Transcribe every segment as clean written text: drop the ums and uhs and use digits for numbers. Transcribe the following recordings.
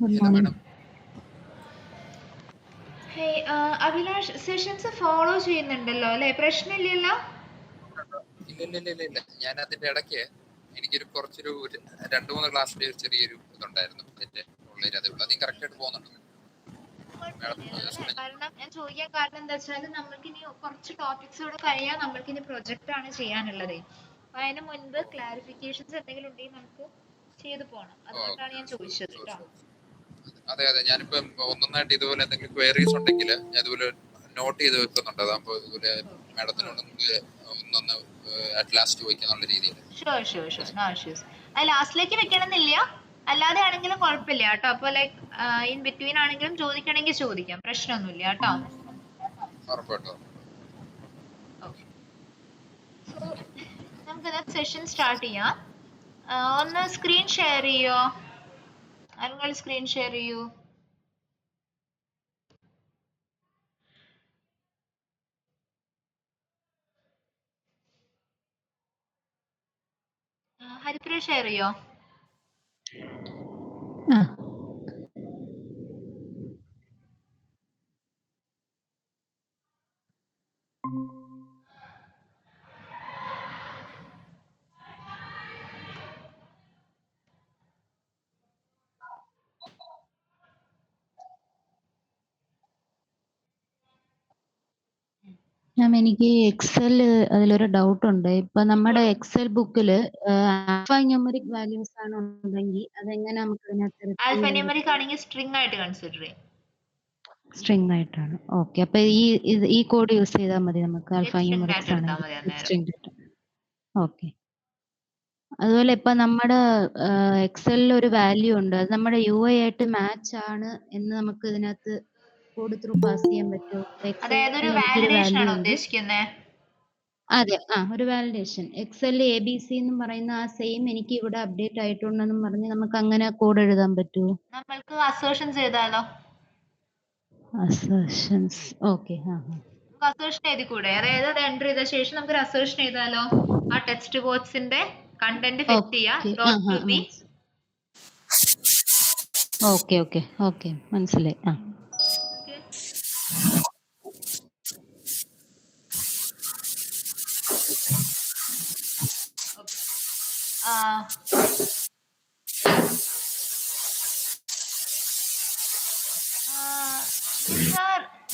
Good Hello, morning. madam. Hey Abhilash sessions follow ചെയ്യുന്നുണ്ടല്ലോ അല്ലേ? പ്രശ്നമില്ലല്ലോ? ഇല്ല. ഞാൻ അതിന്റെ ഇടയ്ക്ക് എനിക്കൊരു കുറച്ചൊരു 2-3 ക്ലാസ്സിലെ ഒരു ചെറിയൊരു ഇതുണ്ടായിരുന്നു. അതിന്റെ ഉള്ളിൽ അതേ ഉള്ളൂ. അത് കറക്റ്റ് ആയിട്ട് പോകുന്നുണ്ട് മാഡം. കുഴപ്പമില്ലല്ലോ അല്ലേ? കാരണം ഞാൻ ചോദിക്കാൻ കാരണം എന്താ വെച്ചാൽ നമ്മൾക്ക് ഇനി കുറച്ച് ടോപ്പിക്സ് കൂടെ കഴിയാൻ നമ്മൾക്ക് ഇനി പ്രൊജക്റ്റ് ആണ് ചെയ്യാനുള്ളത്. അപ്പൊ അതിന് മുൻപ് ക്ലാരിഫിക്കേഷൻസ് എന്തെങ്കിലും ഉണ്ടെങ്കിൽ നമുക്ക് ചെയ്തു പോകണം. അതുകൊണ്ടാണ് ഞാൻ ചോദിച്ചത് കേട്ടോ. അതെ ഞാനിപ്പം ഒന്നൊന്നായിട്ട് ഇതുപോലെ എന്തെങ്കിലും ക്വയറീസ് ഉണ്ടെങ്കിൽ ഞാൻ ഇതുപോലെ നോട്ട് ചെയ്ത് വെക്കുന്നുണ്ട്. അതാകുമ്പോൾ ഇതുപോലെ മാഡത്തിനോട് ഒന്നൊന്ന് അറ്റ് ലാസ്റ്റ് ചോദിക്കാന്നുള്ള രീതിയിൽ. Sure no issues. അത് ലാസ്റ്റിലേക്ക് വെക്കണമെന്നില്ല, അല്ലാതെ ആണെങ്കിലും കുഴപ്പമില്ല കേട്ടോ. അപ്പൊ ലൈക്ക് ഇൻ ബിറ്റ്വീൻ ആണെങ്കിലും ചോദിക്കണമെങ്കിൽ ചോദിക്കാം, പ്രശ്നമൊന്നുമില്ല കേട്ടോ. ഉറപ്പായിട്ടും. ഓക്കെ, സോ നമുക്ക് സെഷൻ സ്റ്റാർട്ട് ചെയ്യാം. ഒന്ന് സ്ക്രീൻ ഷെയർ ചെയ്യോ? നിങ്ങൾ സ്ക്രീൻ ഷെയർ ചെയ്യൂ. ഹരിപ്രിയ ഷെയർ ചെയ്യോ? Ah, മാം എനിക്ക് എക്സൽ അതിലൊരു ഡൗട്ട് ഉണ്ട്. ഇപ്പൊ നമ്മുടെ എക്സൽ ബുക്കിൽ ആൽഫ ന്യൂമറിക് വാല്യൂസ് ആണ് ഉണ്ടെങ്കിൽ അതെങ്ങനെ നമുക്ക് അതിനകത്ത് റിട്രീവ് ചെയ്യാൻ ആൽഫന്യൂമറിക് പറ്റും? ആണെങ്കിൽ സ്ട്രിംഗ് ആയിട്ട് കൺസിഡർ ചെയ്യും. സ്ട്രിംഗ് ആയിട്ടാണ്. ഓക്കെ. അപ്പൊ ഈ കോഡ് യൂസ് ചെയ്താൽ മതി നമുക്ക് ആൽഫ സ്ട്രിംഗ് ആയിട്ട് ന്യൂമറിക്സ് എടുത്താൽ ആണെങ്കിൽ മതി അന്നേരം. സ്ട്രിംഗ് ആയിട്ട്. ഓക്കെ. അതുപോലെ ഇപ്പൊ നമ്മുടെ എക്സലിൽ ഒരു വാല്യൂ ഉണ്ട്. അത് നമ്മുടെ യു ഐ ആയിട്ട് മാച്ച് ആണ് എന്ന് നമുക്ക് ഇതിനകത്ത് കോഡ് ത്രൂ പാസ് ചെയ്യാൻ പറ്റുമോ? അതായത് ഒരു എക്സലിൽ എനിക്കൊരു വാലിഡേഷൻ വാല്യൂ ആണോ ഉണ്ട്. ഉദ്ദേശിക്കുന്നത്? അതെ. ഒരു വാലിഡേഷൻ. എക്സലിൽ എബിസി എന്നും പറയുന്ന ആ സെയിം എനിക്ക് ഇവിടെ അപ്ഡേറ്റ് ആയിട്ടുണ്ടെന്നും പറഞ്ഞ് നമുക്ക് അങ്ങനെ കോഡ് എഴുതാൻ പറ്റുമോ? നമ്മൾക്ക് അസേർഷൻസ് ചെയ്താലോ? അസർഷൻസ്. ഓക്കെ. നമുക്ക് അസേർഷൻ എഴുതി കൂടെ? അതായത് അത് എൻ്റർ ചെയ്ത ശേഷം നമുക്ക് ഒരു അസേർഷൻ എഴുതാലോ? ആ ടെക്സ്റ്റ് ബോക്സിന്റെ കണ്ടന്റ് ഫിറ്റ് ചെയ്യുക, okay. Dot to be. Okay. മനസ്സിലായി.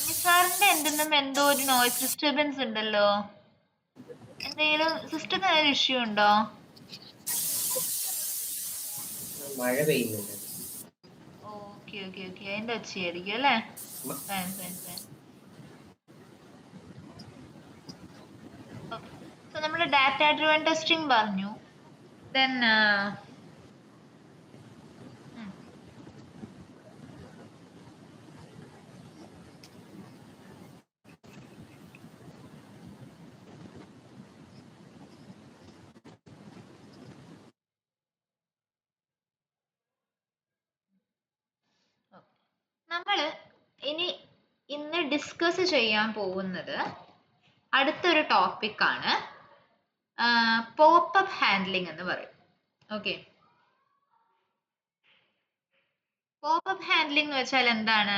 നിസാറിന്റെ എന്തെന്നും എന്തോ ഒരു നോയ്സ് ഡിസ്റ്റർബൻസ് ഉണ്ടല്ലോ. എന്തെങ്കിലും സിസ്റ്റത്തിന് ഇഷ്യൂ ഉണ്ടോ? മഴ പെയ്യുന്നുണ്ട്. ഓക്കെ അതിന്റെ ഒച്ചയായിരിക്കും അല്ലേ? ഫൈൻ. ഓക്കെ, സോ നമ്മൾ ഡാറ്റ ഡ്രിവൺ ടെസ്റ്റിംഗ് പറഞ്ഞു. ദെൻ നമ്മൾ ഇന്ന് ഡിസ്കസ് ചെയ്യാൻ പോകുന്നത് അടുത്തൊരു ടോപ്പിക്കാണ്, പോപ്പ് അപ്പ് ഹാൻഡ്ലിംഗ് എന്ന് പറയും. ഓക്കെ, പോപ്പ് അപ്പ് ഹാൻഡ്ലിംഗ് എന്ന് വെച്ചാൽ എന്താണ്?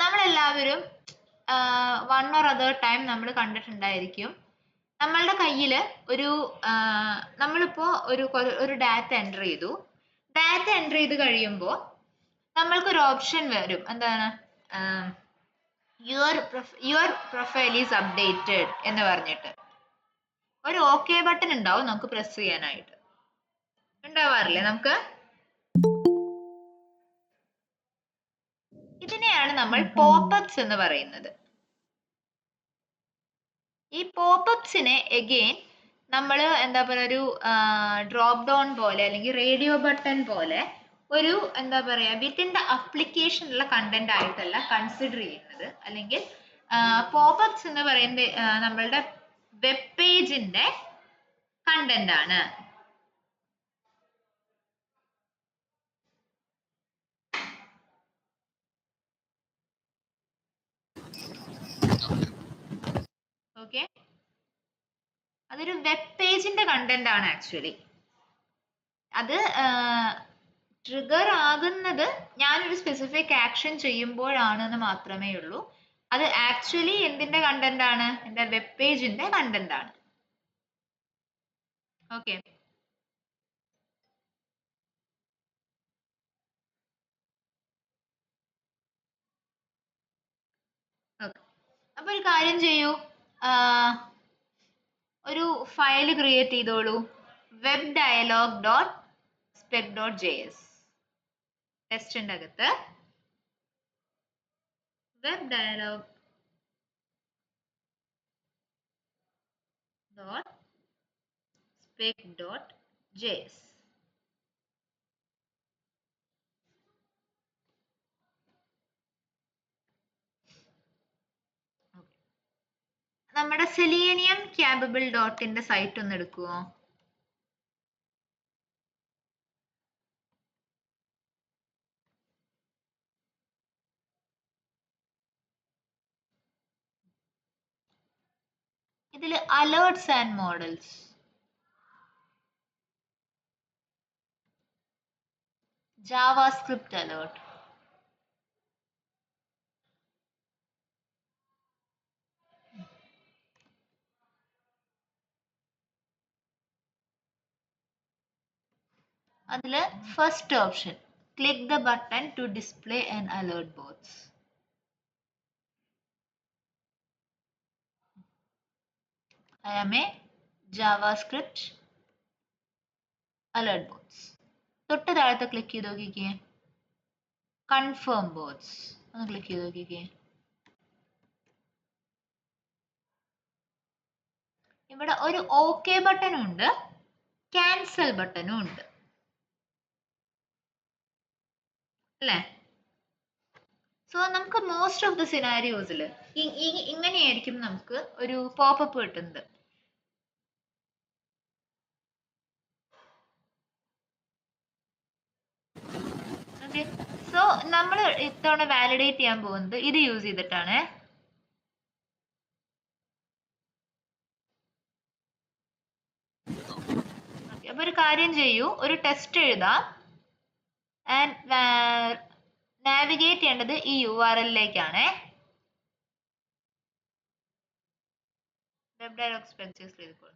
നമ്മളെല്ലാവരും വൺ ഓർ അതർ ടൈം നമ്മൾ കണ്ടിട്ടുണ്ടായിരിക്കും. നമ്മളുടെ കയ്യിൽ നമ്മളിപ്പോ ഒരു ഡാറ്റ എൻ്റർ ചെയ്തു. ഡാറ്റ എൻ്റർ ചെയ്ത് കഴിയുമ്പോൾ നമ്മൾക്കൊരു ഓപ്ഷൻ വരും. എന്താണ്? യുവർ പ്രൊഫൈൽ ഈസ് അപ്ഡേറ്റഡ് എന്ന് പറഞ്ഞിട്ട് ഒരു ഓക്കെ ബട്ടൺ ഉണ്ടാവും നമുക്ക് പ്രസ് ചെയ്യാനായിട്ട്. ഉണ്ടാവാറില്ലേ നമുക്ക്? ഇതിനെയാണ് നമ്മൾ പോപ്പപ്സ് എന്ന് പറയുന്നത്. ഈ പോപ്പപ്സിനെ എഗെയിൻ നമ്മൾ എന്താ പറയുക, ഒരു ഡ്രോപ്പ് ഡൗൺ പോലെ അല്ലെങ്കിൽ റേഡിയോ ബട്ടൺ പോലെ ഒരു എന്താ പറയുക വിത്തിൻ ദ അപ്ലിക്കേഷനുള്ള കണ്ടന്റ് ആയിട്ടല്ല കൺസിഡർ ചെയ്യുന്നത്. അല്ലെങ്കിൽ പോപ്പപ്സ് എന്ന് പറയുന്നത് നമ്മളുടെ വെബ് പേജിന്റെ കണ്ടന്റ് ആണ്. ഓക്കെ, അതൊരു വെബ് പേജിന്റെ കണ്ടന്റ് ആണ് ആക്ച്വലി. അത് ട്രിഗർ ആകുന്നത് ഞാനൊരു സ്പെസിഫിക് ആക്ഷൻ ചെയ്യുമ്പോഴാണെന്ന് മാത്രമേ ഉള്ളൂ. അത് ആക്ച്വലി എന്തിന്റെ കണ്ടന്റ് ആണ്? എന്റെ വെബ് പേജിന്റെ കണ്ടന്റ് ആണ്. ഓക്കെ. അപ്പൊ ഒരു കാര്യം ചെയ്യൂ, ഒരു ഫയൽ ക്രിയേറ്റ് ചെയ്തോളൂ, web dialog dot spec dot J S. ടെസ്റ്റിന്റെ അകത്ത് വെബ് ഡയലോഗ് dot spec dot js. നമ്മുടെ സെലീനിയം ക്യാപബിൾ ഡോട്ടിന്റെ സൈറ്റ് ഒന്ന് എടുക്കുവോ? ഇതിൽ alerts and modals, JavaScript alert, അതില് first option click the button to display and alert box. I am a JavaScript alert bots. തൊട്ട് താഴത്തെ ക്ലിക്ക് ചെയ്ത് നോക്കിക്കേ, കൺഫേം ബോട്ട്സ് ഒന്ന് ക്ലിക്ക് ചെയ്ത് നോക്കിക്കേ. ഇവിടെ ഒരു ഓക്കെ ബട്ടണും ഉണ്ട്, ക്യാൻസൽ ബട്ടണും ഉണ്ട് അല്ലേ? സോ നമുക്ക് മോസ്റ്റ് ഓഫ് ദ സിനാരിയോസിൽ ഇങ്ങനെയായിരിക്കും നമുക്ക് ഒരു പോപ്പപ്പ് കിട്ടുന്നത്. ഓക്കെ, സോ നമ്മൾ ഇത്തവണ വാലിഡേറ്റ് ചെയ്യാൻ പോകുന്നത് ഇത് യൂസ് ചെയ്തിട്ടാണ്. അപ്പൊ ഒരു കാര്യം ചെയ്യൂ, ഒരു ടെസ്റ്റ് എഴുതാം ആൻഡ് നാവിഗേറ്റ് ചെയ്യേണ്ടത് ഈ URL-ലേക്കാണ്. വെബ് ഡയലോഗ് സ്പെക്ചേഴ്സ് ചെയ്തോളൂ.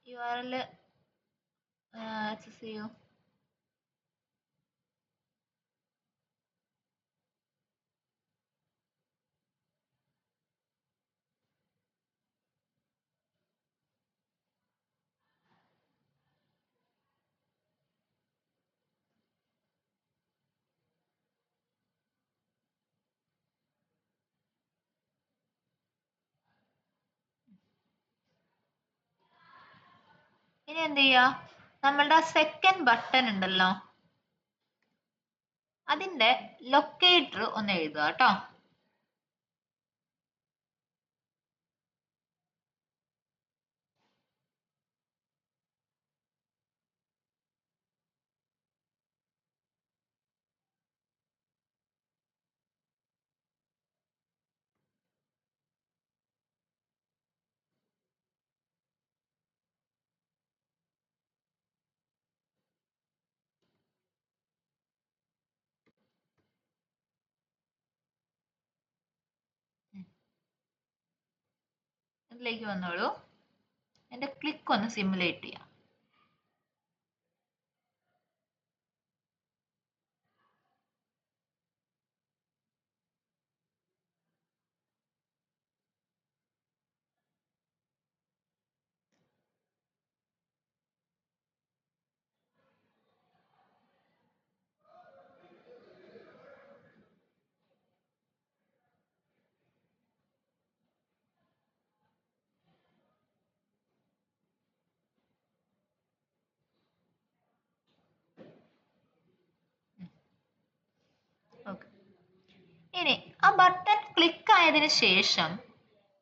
URL ആക്സസ് ചെയ്യൂ. ഇനി എന്ത് ചെയ്യാ, നമ്മളുടെ സെക്കൻഡ് ബട്ടൺ ഉണ്ടല്ലോ അതിന്റെ ലൊക്കേറ്റർ ഒന്ന് എഴുതുക കേട്ടോ. ഇതിലേക്ക് വന്നോളൂ. എൻ്റെ ക്ലിക്ക് ഒന്ന് സിമുലേറ്റ് ചെയ്യാം. ഓക്കെ, ഇനി ആ ബട്ടൺ ക്ലിക്ക് ആയതിനു ശേഷം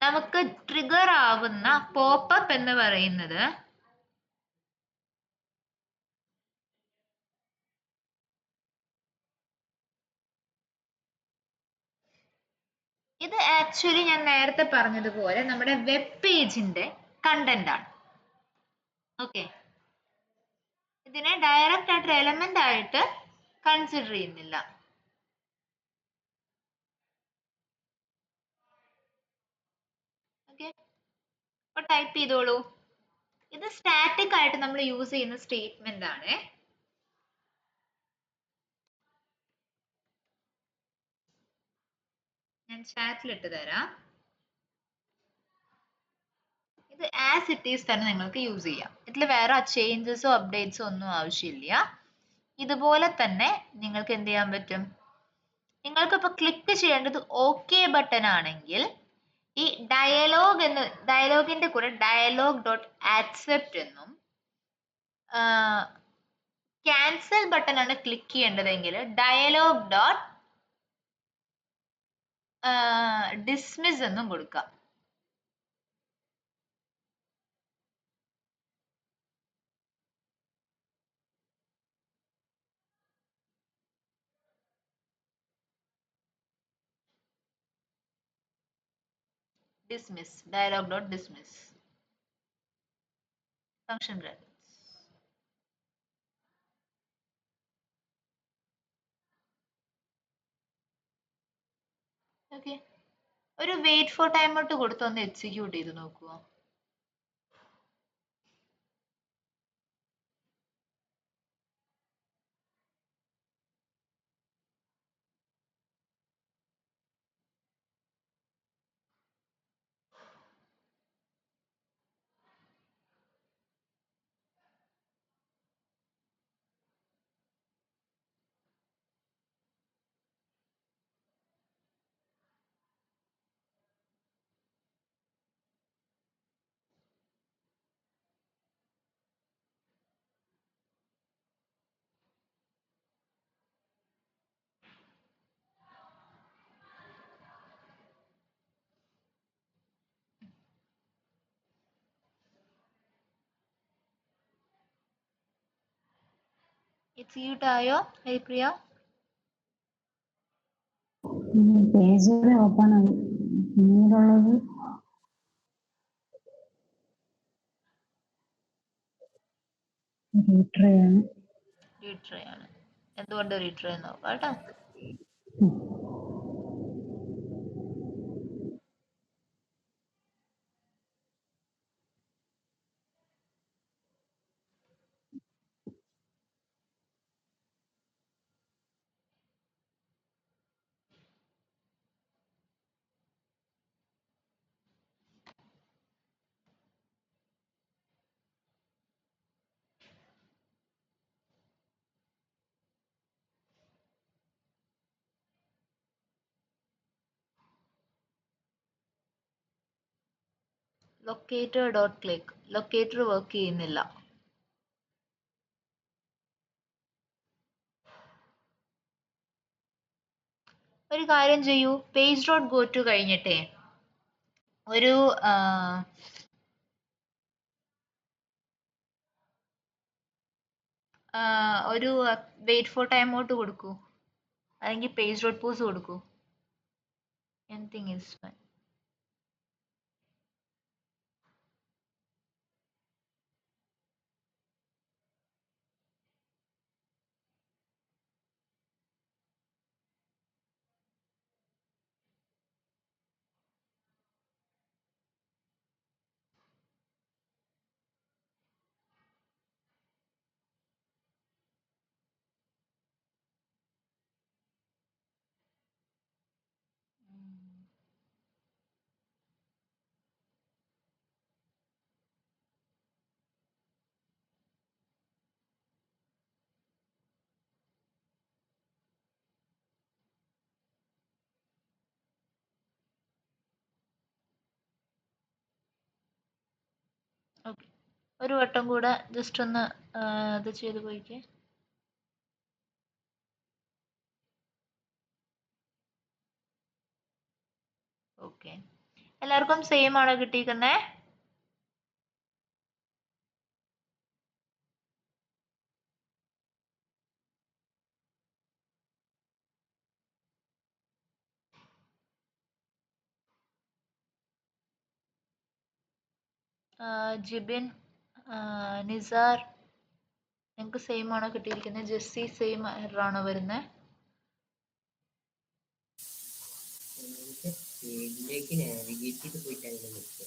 നമുക്ക് ട്രിഗർ ആവുന്ന പോപ്പപ്പ് എന്ന് പറയുന്നത് ഇത് ആക്ച്വലി ഞാൻ നേരത്തെ പറഞ്ഞതുപോലെ നമ്മുടെ വെബ് പേജിന്റെ കണ്ടന്റ് ആണ്. ഓക്കെ, ഇതിനെ ഡയറക്റ്റ് ആയിട്ട് എലമെന്റ് ആയിട്ട് കൺസിഡർ ചെയ്യുന്നില്ല. ഓക്കെ, അപ്പൊ ടൈപ്പ് ചെയ്തോളൂ. ഇത് സ്റ്റാറ്റിക് ആയിട്ട് നമ്മൾ യൂസ് ചെയ്യുന്ന സ്റ്റേറ്റ്മെന്റ് ആണ്. ഞാൻ ചാറ്റിൽ ഇട്ട് തരാം. ഇത് ആസ് ഇറ്റ് ഈസ് തന്നെ നിങ്ങൾക്ക് യൂസ് ചെയ്യാം. ഇതിൽ വേറെ ചേഞ്ചസോ അപ്ഡേറ്റ്സോ ഒന്നും ആവശ്യമില്ല. ഇതുപോലെ തന്നെ നിങ്ങൾക്ക് എന്ത് ചെയ്യാൻ പറ്റും? നിങ്ങൾക്ക് ഇപ്പൊ ക്ലിക്ക് ചെയ്യേണ്ടത് ഓക്കെ ബട്ടൺ ആണെങ്കിൽ ഈ ഡയലോഗിന്റെ കൂടെ ഡയലോഗ് ഡോട്ട് ആക്സെപ്റ്റ് എന്നും ക്യാൻസൽ ബട്ടൺ ആണ് ക്ലിക്ക് ചെയ്യേണ്ടതെങ്കിൽ ഡയലോഗ് ഡോട്ട് ഡിസ്മിസ് എന്നും കൊടുക്കാം. dismiss dialog dot dismiss function brackets. Okay, ഒരു വെയിറ്റ് ഫോർ ടൈം ഔട്ട് കൊടുത്ത് ഒന്ന് എക്സിക്യൂട്ട് ചെയ്ത് നോക്കുക. എക്സിക്യൂട്ട് ആയോ ഹരിപ്രിയ? പേജ് ഓപ്പൺ ആയി. പിന്നീടുള്ളത് റീട്രൈ ആണ്. റീട്രൈ ആണ്. എന്തുകൊണ്ട് റീട്രൈ നോക്കാം കേട്ടോ. Locator dot click, locator work ചെയ്യുന്നില്ല. ഒരു കാര്യം ചെയ്യൂ, പേജ് ഡോട്ട് ഗോ ടു കഴിഞ്ഞിട്ടേ ഒരു ഒരു വെയിറ്റ് ഫോർ ടൈം ഔട്ട് കൊടുക്കൂ, അല്ലെങ്കിൽ പേജ് ഡോട്ട് പോസ് കൊടുക്കൂ. Anything is fine. ഓക്കെ, ഒരു വട്ടം കൂടെ ജസ്റ്റ് ഒന്ന് ഇത് ചെയ്ത് പോയിക്കേ. ഓക്കെ, എല്ലാവർക്കും സെയിം ആണോ കിട്ടിയിരിക്കുന്നേ? ജിബിൻ, നിസാർ, നിങ്ങൾക്ക് സെയിം ആണോ കിട്ടിയിരിക്കുന്നത്? ജെസ്സി സെയിം ആണോ വരുന്നത്? പേജിലേക്ക് നാവിഗേറ്റ് ചെയ്ത് പോയിട്ട് അങ്ങനെ നിൽക്കുക.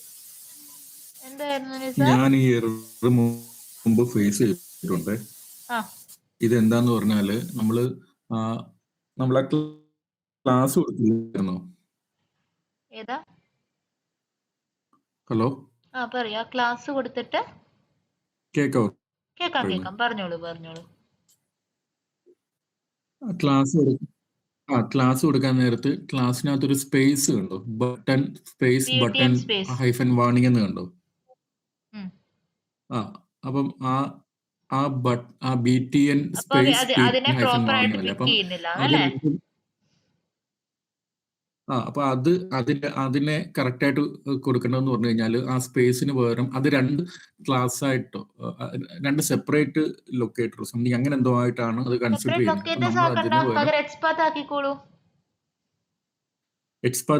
എന്തായിരുന്നു നിസാർ? ഞാൻ ഈ എറർ മുമ്പ് ഫേസ് ചെയ്തിട്ടുണ്ട്. ആ ഇതെന്താന്ന് പറഞ്ഞാല് നമ്മളെ ക്ലാസ് കൊടുത്തില്ലായിരുന്നോ? ഏതാ? ഹലോ, പറയാ. ക്ലാസ് കൊടുത്തിട്ട് കേക്കാവോ? കേക്കാം, പറഞ്ഞോളൂ. ക്ലാസ് കൊടുക്കാൻ നേരത്ത് ക്ലാസ്സിനകത്തൊരു സ്പേസ് കണ്ടോ? Space button space. Hyphen warning എന്ന് കണ്ടോ? അപ്പം ആ BTN സ്പേസ് അതിനെ ഹൈഫൻ പ്രോപ്പർ ആയിട്ട് വാർണിംഗ് അല്ലേ? പിക്ക് അപ്പം ചെയ്യുന്നില്ല അത് അല്ലേ? അപ്പൊ അതിനെ കറക്റ്റ് ആയിട്ട് കൊടുക്കണമെന്ന് പറഞ്ഞു കഴിഞ്ഞാൽ ആ സ്പേസിന് പകരം അത് രണ്ട് ക്ലാസ് ആയിട്ടോ രണ്ട് സെപ്പറേറ്റ് ലൊക്കേറ്റർ സംതിങ് അങ്ങനെ എന്തോ ആയിട്ടാണ് അത് കൺസിഡർ ചെയ്യുന്നത്. അപ്പൊ നമ്മൾ അതിന് പകരം എക്സ്പാത്ത്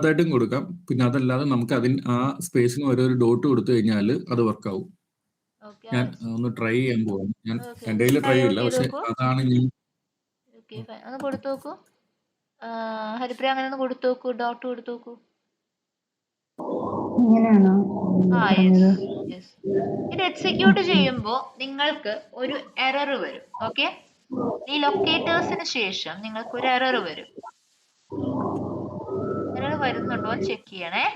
ആയിട്ടും കൊടുക്കാം. പിന്നെ അതല്ലാതെ നമുക്ക് ആ സ്പേസിന് പകരം ഒരു ഡോട്ട് കൊടുത്തു കഴിഞ്ഞാൽ അത് വർക്ക് ആവും. ഞാൻ ഒന്ന് ട്രൈ ചെയ്യാൻ പോവാം. ഞാൻ എൻ്റെ കയ്യിൽ ട്രൈ ചെയ്യില്ല, പക്ഷെ അതാണ് ഞാൻ ഒന്ന് കൊടുത്തു നോക്കൂ. ഹരിപ്രിയ അങ്ങനെ ഒന്ന് കൊടുത്തു നോക്കൂ, ഡോട്ട് കൊടുത്തു നോക്കൂ. ഇങ്ങനെയാണോ പറഞ്ഞത്? ഇത് എക്സിക്യൂട്ട് ചെയ്യുമ്പോൾ നിങ്ങൾക്ക് ഒരു എറർ വരും. ഓക്കെ, ഈ ലൊക്കേറ്റേഴ്സിന് ശേഷം നിങ്ങൾക്ക് ഒരു എറർ വരും. എറർ വരുന്നുണ്ടോ എന്ന് ചെക്ക് ചെയ്യണേ.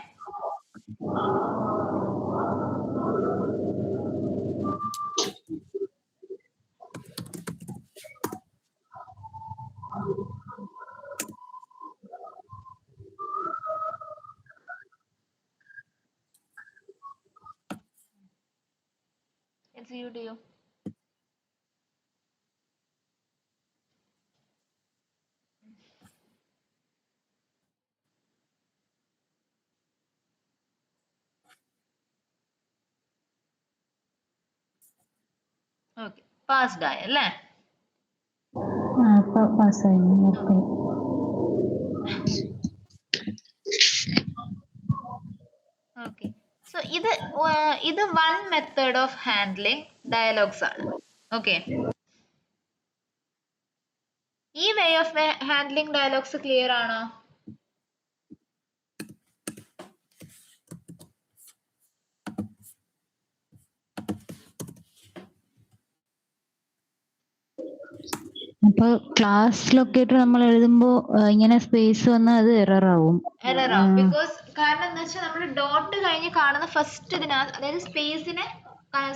എക്സിക്യൂട്ട് ചെയ്യൂ. ഓക്കെ, പാസ്ഡ് ആയി അല്ലേ? പാസ്സായി. ഓക്കെ, സോ ഇത് one method of handling dialogues ആണ്. ഓക്കെ, ഈ way of handling dialogues clear ആണോ? അപ്പൊ ക്ലാസ് ലൊക്കേറ്റർ നമ്മൾ എഴുതുമ്പോ ഇങ്ങനെ സ്പേസ് വന്നാൽ അത് എറർ ആവും. ബിക്കോസ് കാരണം എന്താ വെച്ചാൽ നമ്മൾ ഡോട്ട് കഴിഞ്ഞ് കാണുന്ന ഫസ്റ്റ് ഇതിനകത്ത്, അതായത്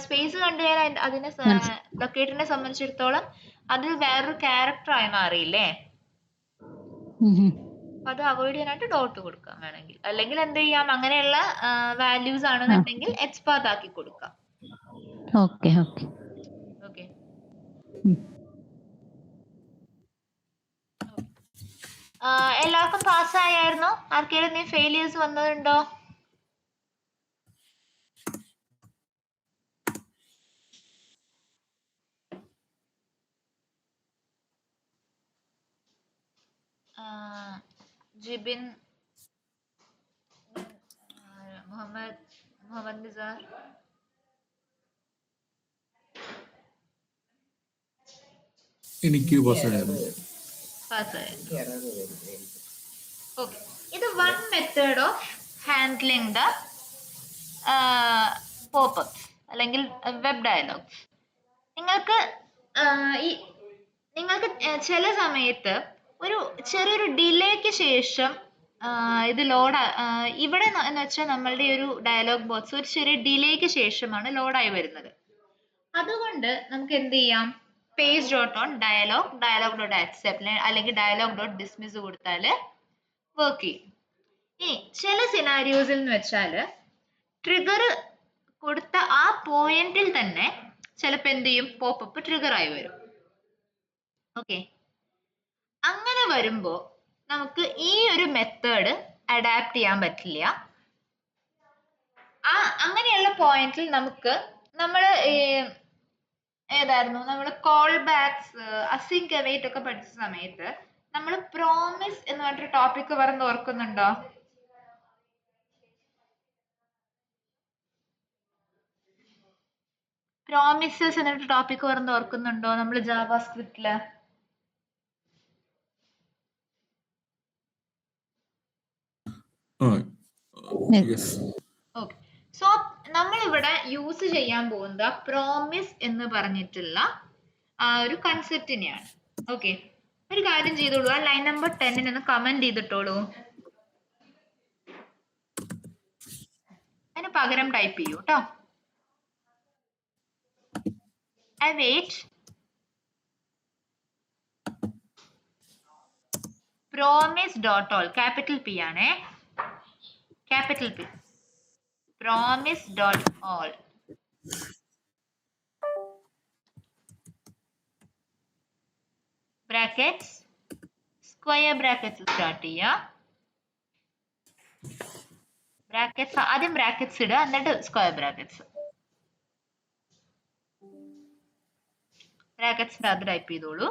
സ്പേസ് കണ്ടു കഴിഞ്ഞാൽ അതിനെ ലൊക്കേറ്ററിനെ സംബന്ധിച്ചിടത്തോളം അത് വേറൊരു ക്യാരക്ടർ ആയി മാറിയില്ലേ? അത് അവോയ്ഡ് ചെയ്യാനായിട്ട് ഡോട്ട് കൊടുക്കാം വേണമെങ്കിൽ. അല്ലെങ്കിൽ എന്ത് ചെയ്യാം, അങ്ങനെയുള്ള വാല്യൂസ് ആണെന്നുണ്ടെങ്കിൽ എക്സ്പാത്ത് ആക്കി കൊടുക്കാം. ഓക്കെ. എല്ലാവർക്കും പാസ്സായായിരുന്നോ? ആർക്കെങ്കിലും നീ ഫെയിലിയേഴ്സ് വന്നതുണ്ടോ? ജിബിൻ, മുഹമ്മദ് നിസാർ, എനിക്ക് പാസ്സായിരുന്നു. ഓക്കെ, ഇത് one method of handling the pop-ups അല്ലെങ്കിൽ വെബ് ഡയലോഗ്സ്. നിങ്ങൾക്ക് ചില സമയത്ത് ഒരു ചെറിയൊരു ഡിലേക്ക് ശേഷം ഇത് ഇവിടെ എന്ന് വെച്ചാൽ നമ്മളുടെ ഒരു ഡയലോഗ് ബോക്സ് ഒരു ചെറിയ ഡിലേക്ക് ശേഷമാണ് ലോഡായി വരുന്നത്. അതുകൊണ്ട് നമുക്ക് എന്ത് ചെയ്യാം, page dot on dialog dot accept അല്ലെങ്കിൽ ഡയലോഗ് ഡോട്ട് ഡിസ്മിസ് കൊടുത്താൽ വർക്ക് ചെയ്യും. ഇനി ചില സിനാരിയോസിൽ എന്ന് വെച്ചാൽ ട്രിഗർ കൊടുത്ത ആ പോയിന്റിൽ തന്നെ ചിലപ്പോൾ എന്ത് ചെയ്യും, പോപ്പപ്പ് ട്രിഗർ ആയി വരും. ഓക്കെ, അങ്ങനെ വരുമ്പോ നമുക്ക് ഈ ഒരു മെത്തേഡ് അഡാപ്റ്റ് ചെയ്യാൻ പറ്റില്ല. അങ്ങനെയുള്ള പോയിന്റിൽ നമുക്ക് നമ്മൾ ഏതായിരുന്നു, നമ്മൾ കോൾ ബാക്സ്, അസിങ്ക് അവൈറ്റ് ഒക്കെ പഠിച്ച സമയത്ത് നമ്മൾ പ്രോമിസ് എന്ന് പറഞ്ഞൊരു ടോപ്പിക് പറഞ്ഞ് ഓർക്കുന്നുണ്ടോ? പ്രോമിസസ് എന്നൊരു ടോപ്പിക് പറഞ്ഞ് ഓർക്കുന്നുണ്ടോ നമ്മൾ ജാവാസ്ക്രിപ്റ്റില്? ഓക്കെ, സോ നമ്മൾ ഇവിടെ യൂസ് ചെയ്യാൻ പോകുന്ന പ്രോമിസ് എന്ന് പറഞ്ഞിട്ടുള്ള ആ ഒരു കൺസെപ്റ്റിനെയാണ്. ഓക്കെ, ഒരു കാര്യം ചെയ്തോളൂ, ആ ലൈൻ നമ്പർ 10 ഒന്ന് കമന്റ് ചെയ്തിട്ടോളൂ. അതിന് പകരം ടൈപ്പ് ചെയ്യൂ കേട്ടോ. await promise dot all, capital P ആണേ, capital P, promise dot all brackets, square brackets start ചെയ്യുക. ബ്രാക്കറ്റ്സ് ആദ്യം ബ്രാക്കറ്റ്സ് ഇടുക, എന്നിട്ട് സ്ക്വയർ ബ്രാക്കറ്റ്സ്. ബ്രാക്കറ്റ്സിന്റെ അത് ടൈപ്പ് ചെയ്തോളൂ,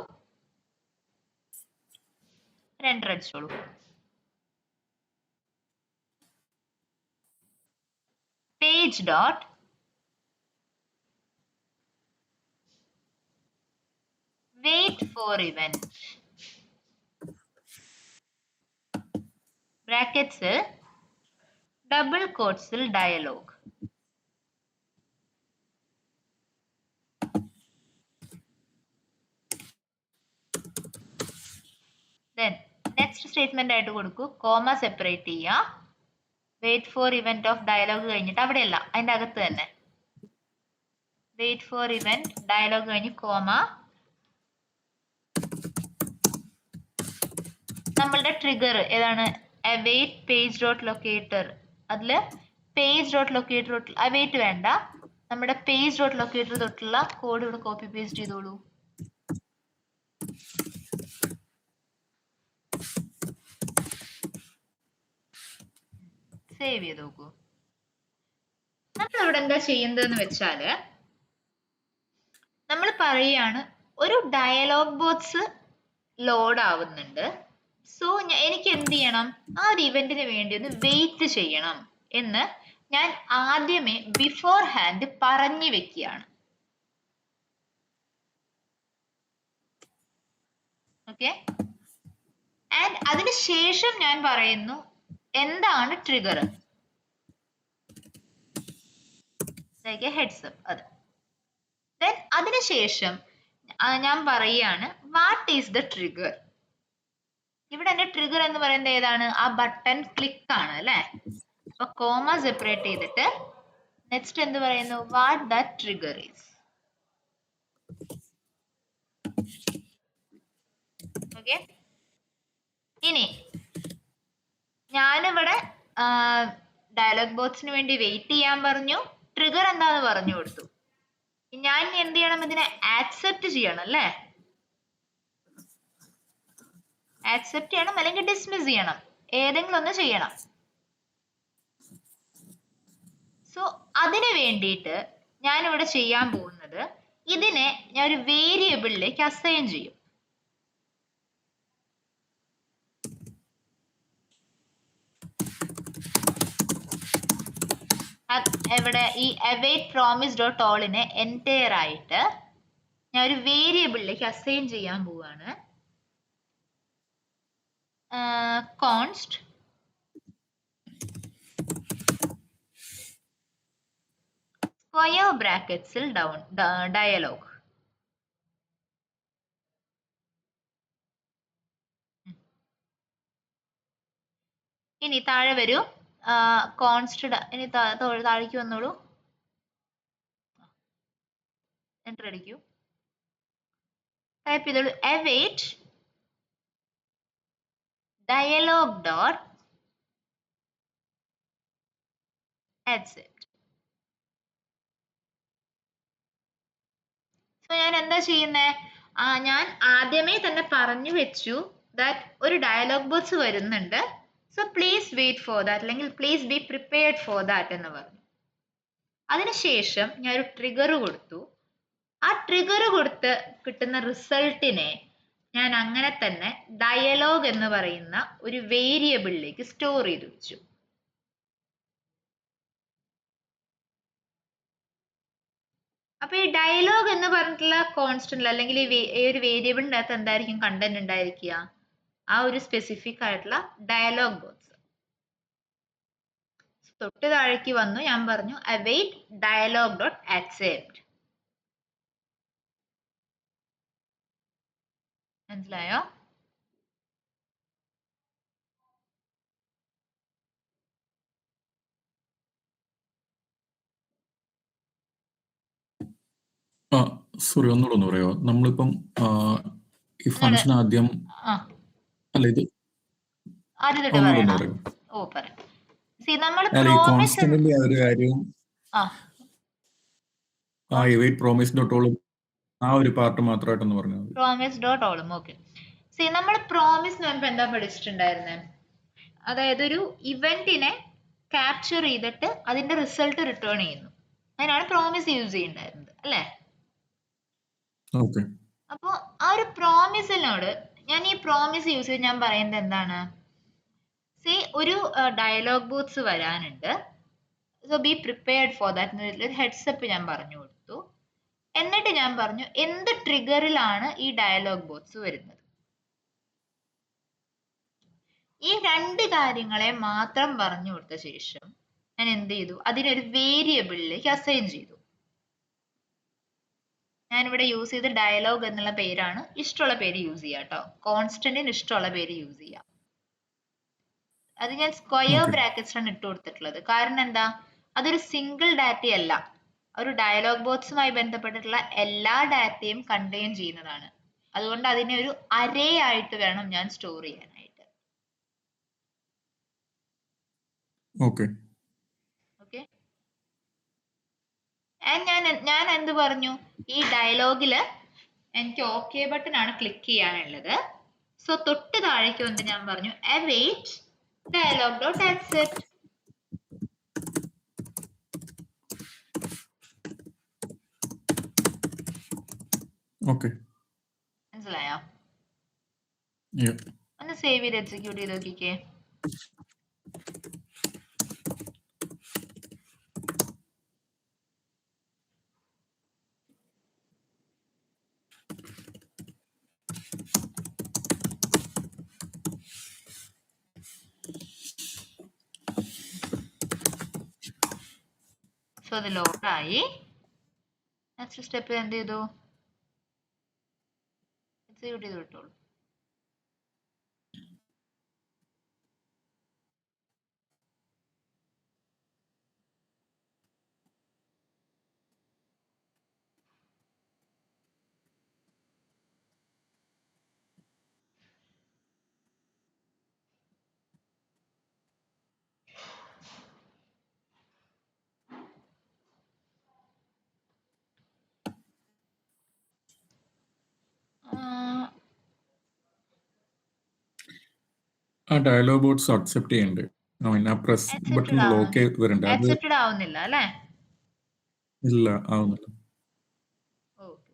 രണ്ടര അടിച്ചോളൂ. Page dot wait for event, brackets double കോട്ട്സിൽ ഡയലോഗ്. Then നെക്സ്റ്റ് സ്റ്റേറ്റ്മെന്റ് ആയിട്ട് കൊടുക്കൂ, കോമ സെപ്പറേറ്റ് ചെയ്യുക, wait for event of dialog കഴിഞ്ഞിട്ട്, അവിടെയല്ല അതിന്റെ അകത്ത് തന്നെ വെയിറ്റ് ഫോർ ഇവന്റ് ഡയലോഗ് കഴിഞ്ഞ് കോമ, നമ്മളുടെ ട്രിഗർ ഏതാണ്, await പേജ് ഡോട്ട് ലൊക്കേറ്റർ. അതിൽ പേജ് ഡോട്ട് ലൊക്കേറ്റർ തൊട്ട് await വേണ്ട, നമ്മുടെ പേജ് ഡോട്ട് ലൊക്കേറ്റർ തൊട്ടുള്ള കോഡ് ഇവിടെ കോപ്പി പേസ്റ്റ് ചെയ്തോളൂ. സേവ് ചെയ്ത് നോക്കൂ. നമ്മൾ ഇവിടെ എന്താ ചെയ്യേണ്ടതെന്ന് വെച്ചാല്, നമ്മൾ പറയുകയാണ് ഒരു ഡയലോഗ് ബോക്സ് ലോഡ് ആവുന്നുണ്ട്, സോ എനിക്ക് എന്ത് ചെയ്യണം, ആ ഒരു ഇവന്റിന് വേണ്ടി ഒന്ന് വെയിറ്റ് ചെയ്യണം എന്ന് ഞാൻ ആദ്യമേ ബിഫോർ ഹാൻഡ് പറഞ്ഞു വെക്കുകയാണ്. ഓക്കെ, ആൻഡ് അതിനുശേഷം ഞാൻ പറയുന്നു എന്താണ് ട്രിഗർ, ഹെഡ്സ് അപ്പ്. അത് ദെൻ അതിനുശേഷം ഞാൻ പറയുകയാണ് വാട്ട് ഈസ് ദ ട്രിഗർ. ഇവിടെ എന്റെ ട്രിഗർ എന്ന് പറയുന്നത് ഏതാണ്, ആ ബട്ടൺ ക്ലിക്ക് ആണ് അല്ലെ. അപ്പൊ കോമ സെപ്പറേറ്റ് ചെയ്തിട്ട് നെക്സ്റ്റ് എന്ത് പറയുന്നു, what that trigger is. Okay, ഇനി ഞാനിവിടെ ഡയലോഗ് ബോക്സിന് വേണ്ടി വെയിറ്റ് ചെയ്യാൻ പറഞ്ഞു, ട്രിഗർ എന്താന്ന് പറഞ്ഞു കൊടുത്തു. ഞാൻ എന്ത് ചെയ്യണം, ഇതിനെ ആക്സെപ്റ്റ് ചെയ്യണം അല്ലേ, ആക്സെപ്റ്റ് ചെയ്യണം അല്ലെങ്കിൽ ഡിസ്മിസ് ചെയ്യണം, ഏതെങ്കിലും ഒന്ന് ചെയ്യണം. സോ അതിന് വേണ്ടിയിട്ട് ഞാൻ ഇവിടെ ചെയ്യാൻ പോകുന്നത്, ഇതിനെ ഞാൻ ഒരു വേരിയബിളിലേക്ക് അസൈൻ ചെയ്യും. എവിടെ, ഈ await promise dot allനെ എൻറ്റയർ ആയിട്ട് ഞാൻ ഒരു വേരിയബിളിലേക്ക് അസൈൻ ചെയ്യാൻ പോവാണ്. കോൺസ്റ്റ് സ്ക്വയർ ബ്രാക്കറ്റ്സിൽ ഡയലോഗ്. ഇനി താഴെ വരൂ, കോൺസ്റ്റ്, ഇനി താഴേക്ക് വന്നോളൂ, എൻ്റർ അടിക്കൂ, ടൈപ്പ് ചെയ്തോളൂ await dialog dot accept. ഞാൻ എന്താ ചെയ്യുന്നേ, ഞാൻ ആദ്യമേ തന്നെ പറഞ്ഞു വെച്ചു ദാറ്റ് ഒരു ഡയലോഗ് ബോക്സ് വരുന്നുണ്ട്, so please wait for that, അല്ലെങ്കിൽ please be prepared for that എന്ന് പറഞ്ഞു. അതിനുശേഷം ഞാൻ ഒരു ട്രിഗർ കൊടുത്തു. ആ ട്രിഗർ കൊടുത്ത് കിട്ടുന്ന റിസൾട്ടിനെ ഞാൻ അങ്ങനെ തന്നെ ഡയലോഗ് എന്ന് പറയുന്ന ഒരു വേരിയബിളിലേക്ക് സ്റ്റോർ ചെയ്ത് വെച്ചു. അപ്പൊ ഈ ഡയലോഗ് എന്ന് പറഞ്ഞിട്ടുള്ള കോൺസ്റ്റന്റ് അല്ലെങ്കിൽ ഈ ഒരു വേരിയബിളിന്റെ അകത്ത് എന്തായിരിക്കും കണ്ടന്റ് ഉണ്ടായിരിക്കുക, ആ ഒരു സ്പെസിഫിക് ആയിട്ടുള്ള ഡയലോഗ് ബോക്സ്. തൊട്ട് താഴേക്ക് വന്നു, ഞാൻ പറഞ്ഞു await dialog dot accept. മനസ്സിലായോ? സോറി, ഒന്നുകൂടെ ഒന്ന് പറയാമോ? നമ്മളിപ്പം ഈ ഫംഗ്ഷൻ ആദ്യം അല്ല ഇത് ആദ്യത്തെ ഒന്നുകൂടെ ഒന്ന് പറയണം. പറയാമോ? ഓ പറയാം. സി നമ്മൾ അല്ല, ഈ പ്രോമിസ് കോൺസ്റ്റന്റിന്റെ ആ ഒരു കാര്യം വെയിറ്റ് പ്രോമിസ് ഡോട്ടോളും ആ ഒരു പാർട്ട് മാത്രമായിട്ടൊന്ന് പറഞ്ഞാൽ മതി. പ്രോമിസ് ഡോട്ട് ഓളും. ഓക്കെ. സി നമ്മൾ പ്രോമിസ് എന്ന് പറയുമ്പോൾ എന്താ പഠിച്ചിട്ടുണ്ടായിരുന്നേ, അതായത് ഒരു ഇവന്റിനെ ക്യാപ്ചർ ചെയ്തിട്ട് അതിന്റെ റിസൾട്ട് റിട്ടേൺ ചെയ്യുന്നു, അതിനാണ് പ്രോമിസ് യൂസ് ചെയ്യുന്നുണ്ടായിരുന്നത് അല്ലേ? ഓക്കെ. അപ്പോ ആ ഒരു പ്രോമിസിനോട് ഞാൻ ഈ പ്രോമിസ് യൂസ് ചെയ്ത് ഞാൻ പറയുന്നത് എന്താണ്, സേ ഒരു ഡയലോഗ് ബോക്സ് വരാനുണ്ട്, so B prepared for that ഒരു ഹെഡ്സപ്പ് ഞാൻ പറഞ്ഞു കൊടുത്തു. എന്നിട്ട് ഞാൻ പറഞ്ഞു എന്ത് ട്രിഗറിലാണ് ഈ ഡയലോഗ് ബോക്സ് വരുന്നത്. ഈ രണ്ട് കാര്യങ്ങളെ മാത്രം പറഞ്ഞു കൊടുത്ത ശേഷം ഞാൻ എന്ത് ചെയ്തു, അതിനൊരു വേരിയബിളിലേക്ക് അസൈൻ ചെയ്തു. ഞാനിവിടെ യൂസ് ചെയ്ത ഡയലോഗ് എന്നുള്ള പേരാണ്. ഇഷ്ടമുള്ള പേര് യൂസ് ചെയ്യാം കേട്ടോ, കോൺസ്റ്റന്റിന് ഇഷ്ടമുള്ള പേര് യൂസ് ചെയ്യാം. അത് ഞാൻ സ്ക്വയർ ബ്രാക്കറ്റ്സിലാണ് ഇട്ട് കൊടുത്തിട്ടുള്ളത്. കാരണം എന്താ, അതൊരു സിംഗിൾ ഡാറ്റയല്ല, ഒരു ഡയലോഗ് ബോക്സുമായി ബന്ധപ്പെട്ടിട്ടുള്ള എല്ലാ ഡാറ്റയും കണ്ടെയ്ൻ ചെയ്യുന്നതാണ്. അതുകൊണ്ട് അതിനെ ഒരു അറേ ആയിട്ട് വേണം ഞാൻ സ്റ്റോർ ചെയ്യാനായിട്ട്. ഓക്കെ. ഓക്കെ. ഞാൻ എന്ത് പറഞ്ഞു, ഈ ഡയലോഗില് എനിക്ക് ഓക്കെ ബട്ടൺ ആണ് ക്ലിക്ക് ചെയ്യാനുള്ളത്. സോ തൊട്ട് താഴേക്ക് വന്നിട്ട് ഞാൻ പറഞ്ഞു await dialog dot accept. Okay, മനസ്സിലായോ? Yeah. ഒന്ന് സേവ് ചെയ്ത് എക്സിക്യൂട്ട് ചെയ്ത് നോക്കിക്കേ. സോ അത് ലോഡായി. നെക്സ്റ്റ് സ്റ്റെപ്പിൽ എന്ത് ചെയ്തു, എക്സിക്യൂട്ട് ചെയ്ത് വിട്ടോളൂ. ആ ഡയലോഗ് ബോക്സ് അക്സെപ്റ്റ് ചെയ്യണ്ടേ? ആ പ്രസ് ബട്ടൺ ഓക്കെ വരണ്ടേ? അത് അക്സെപ്റ്റഡ് ആവുന്നില്ല അല്ലേ? ഇല്ല, ആവുന്നില്ല. ഓക്കെ.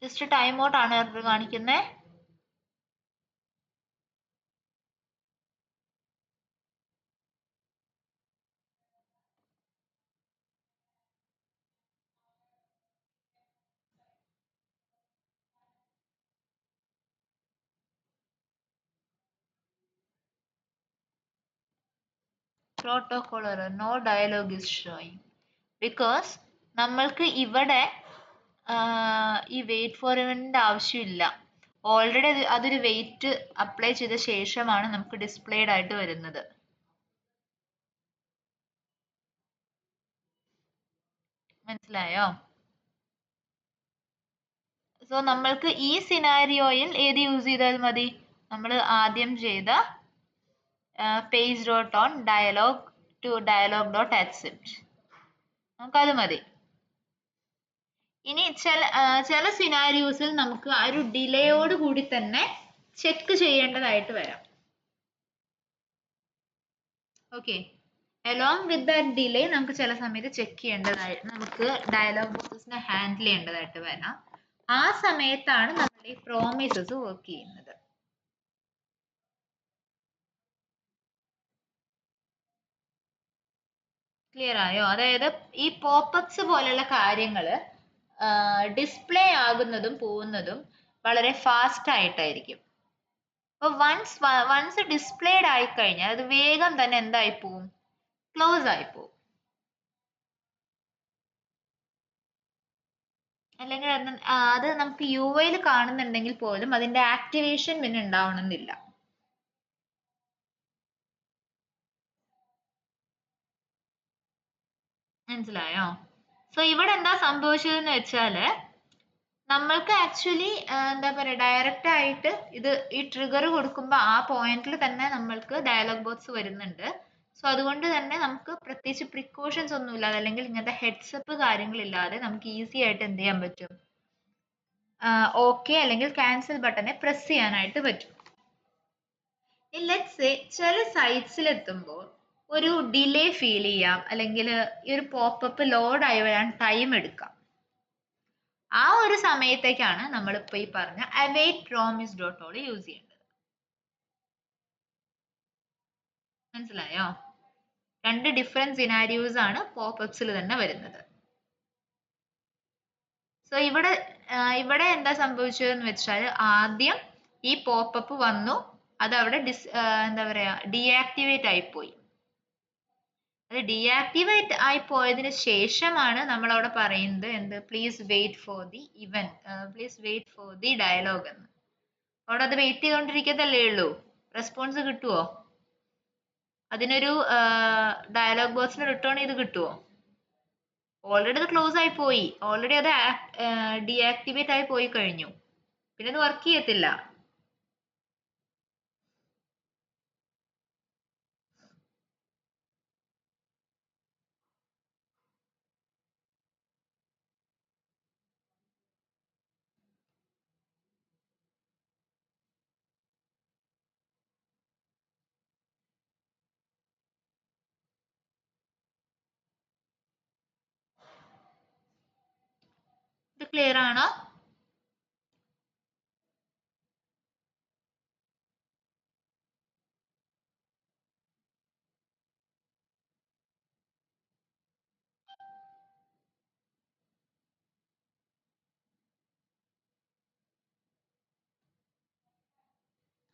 ജസ്റ്റ് ടൈം ഔട്ട് ആണ് എറർ കാണിക്കുന്നത്. Protocol error, no dialog is showing. Because നമ്മൾക്ക് ഇവിടെ ഈ വെയിറ്റ് ഫോർ ഇവന്റിന്റെ ആവശ്യമില്ല. ഓൾറെഡി അതൊരു വെയിറ്റ് അപ്ലൈ ചെയ്ത ശേഷമാണ് നമുക്ക് ഡിസ്പ്ലേഡ് ആയിട്ട് വരുന്നത്. മനസ്സിലായോ? സോ നമ്മൾക്ക് ഈ സിനാരിയോയിൽ ഏത് യൂസ് ചെയ്താൽ മതി? നമ്മൾ ആദ്യം ചെയ്ത page dot on dialog to dialog dot accept, നമുക്കത് മതി. ഇനി ചില സിനാരിയോസിൽ നമുക്ക് ആ ഒരു ഡിലേയോട് കൂടി തന്നെ ചെക്ക് ചെയ്യേണ്ടതായിട്ട് വരാം. Okay, along with that delay നമുക്ക് ചില സമയത്ത് ചെക്ക് ചെയ്യേണ്ടതായിട്ട്, നമുക്ക് ഡയലോഗ് ബോക്സിനെ ഹാൻഡിൽ ചെയ്യേണ്ടതായിട്ട് വരാം. ആ സമയത്താണ് നമ്മൾ ഈ പ്രോമിസസ് വർക്ക് ചെയ്യുന്നത്. ക്ലിയർ ആയോ? അതായത് ഈ പോപ്പപ്സ് പോലുള്ള കാര്യങ്ങൾ ഡിസ്പ്ലേ ആകുന്നതും പോകുന്നതും വളരെ ഫാസ്റ്റ് ആയിട്ടായിരിക്കും. അപ്പോൾ വൺസ് ഡിസ്പ്ലേഡ് ആയി കഴിഞ്ഞാൽ അത് വേഗം തന്നെ എന്തായി പോവും? ക്ലോസ് ആയി പോവും. അല്ലെങ്കിൽ അത് നമുക്ക് യുഐയിൽ കാണുന്നുണ്ടെങ്കിൽ പോലും അതിന്റെ ആക്ടിവേഷൻ പിന്നെ ഉണ്ടാവണമെന്നില്ല. മനസ്സിലായോ? സോ ഇവിടെ എന്താ സംഭവിച്ചതെന്ന് വെച്ചാല് നമ്മൾക്ക് ആക്ച്വലി എന്താ പറയുക, ഡയറക്റ്റ് ആയിട്ട് ഈ ട്രിഗർ കൊടുക്കുമ്പോൾ ആ പോയിന്റിൽ തന്നെ നമ്മൾക്ക് ഡയലോഗ് ബോക്സ് വരുന്നുണ്ട്. സോ അതുകൊണ്ട് തന്നെ നമുക്ക് പ്രത്യേകിച്ച് പ്രിക്കോഷൻസ് ഒന്നും ഇല്ലാതെ, അല്ലെങ്കിൽ ഇങ്ങനത്തെ ഹെഡ്സപ്പ് കാര്യങ്ങളില്ലാതെ നമുക്ക് ഈസി ആയിട്ട് എന്ത് ചെയ്യാൻ പറ്റും? ഓക്കെ അല്ലെങ്കിൽ ക്യാൻസൽ ബട്ടനെ പ്രസ് ചെയ്യാനായിട്ട് പറ്റും. ലെറ്റ്സ് സേ ചില സൈറ്റ്സിൽ എത്തുമ്പോൾ ഒരു ഡിലേ ഫീൽ ചെയ്യാം, അല്ലെങ്കിൽ ഈ ഒരു പോപ്പപ്പ് ലോഡ് ആയി വരാൻ ടൈം എടുക്കാം. ആ ഒരു സമയത്തേക്കാണ് നമ്മളിപ്പോ ഈ പറഞ്ഞ await promise dot all use ചെയ്യേണ്ടത്. മനസ്സിലായോ? രണ്ട് ഡിഫറെന്റ് സിനാരിയോസ് ആണ് പോപ്പപ്സിൽ തന്നെ വരുന്നത്. സോ ഇവിടെ എന്താ സംഭവിച്ചതെന്ന് വെച്ചാൽ ആദ്യം ഈ പോപ്പപ്പ് വന്നു, അത് അവിടെ എന്താ പറയാ ഡീആക്ടിവേറ്റ് ആയിപ്പോയി. അത് ഡീആക്ടിവേറ്റ് ആയി പോയതിന് ശേഷമാണ് നമ്മൾ അവിടെ പറയുന്നത് എന്ത്? Please wait for the please wait for the dialog എന്ന്. അവിടെ അത് വെയിറ്റ് ചെയ്തോണ്ടിരിക്കത്തല്ലേ ഉള്ളൂ. റെസ്പോൺസ് കിട്ടുവോ? അതിനൊരു ഡയലോഗ് ബോക്സിന് റിട്ടേൺ ചെയ്ത് കിട്ടുവോ? ഓൾറെഡി അത് ക്ലോസ് ആയി പോയി, ഓൾറെഡി അത് ഡീആക്ടിവേറ്റ് ആയി പോയി കഴിഞ്ഞു, പിന്നെ അത് വർക്ക് ചെയ്യത്തില്ല. ഇത് ക്ലിയർ ആണോ?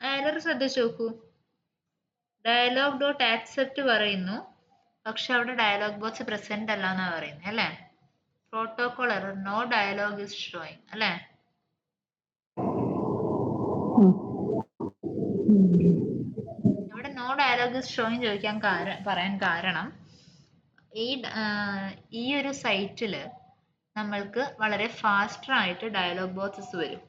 എറർ ശ്രദ്ധിച്ചു നോക്കൂ. ഡയലോഗ് ഡോട്ട് ആക്സെപ്റ്റ് പറയുന്നു, പക്ഷെ അവിടെ ഡയലോഗ് ബോക്സ് പ്രസന്റ് അല്ല എന്നാ പറയുന്നത് അല്ലേ? Protocol error, no dialog is showing അല്ലേ? ഇവിടെ നോ ഡയലോഗ് ഇസ് ഷോയിങ് ചോദിക്കാൻ പറയാൻ കാരണം ഈ ഒരു സൈറ്റിൽ നമ്മൾക്ക് വളരെ ഫാസ്റ്റർ ആയിട്ട് ഡയലോഗ് ബോക്സസ് വരും.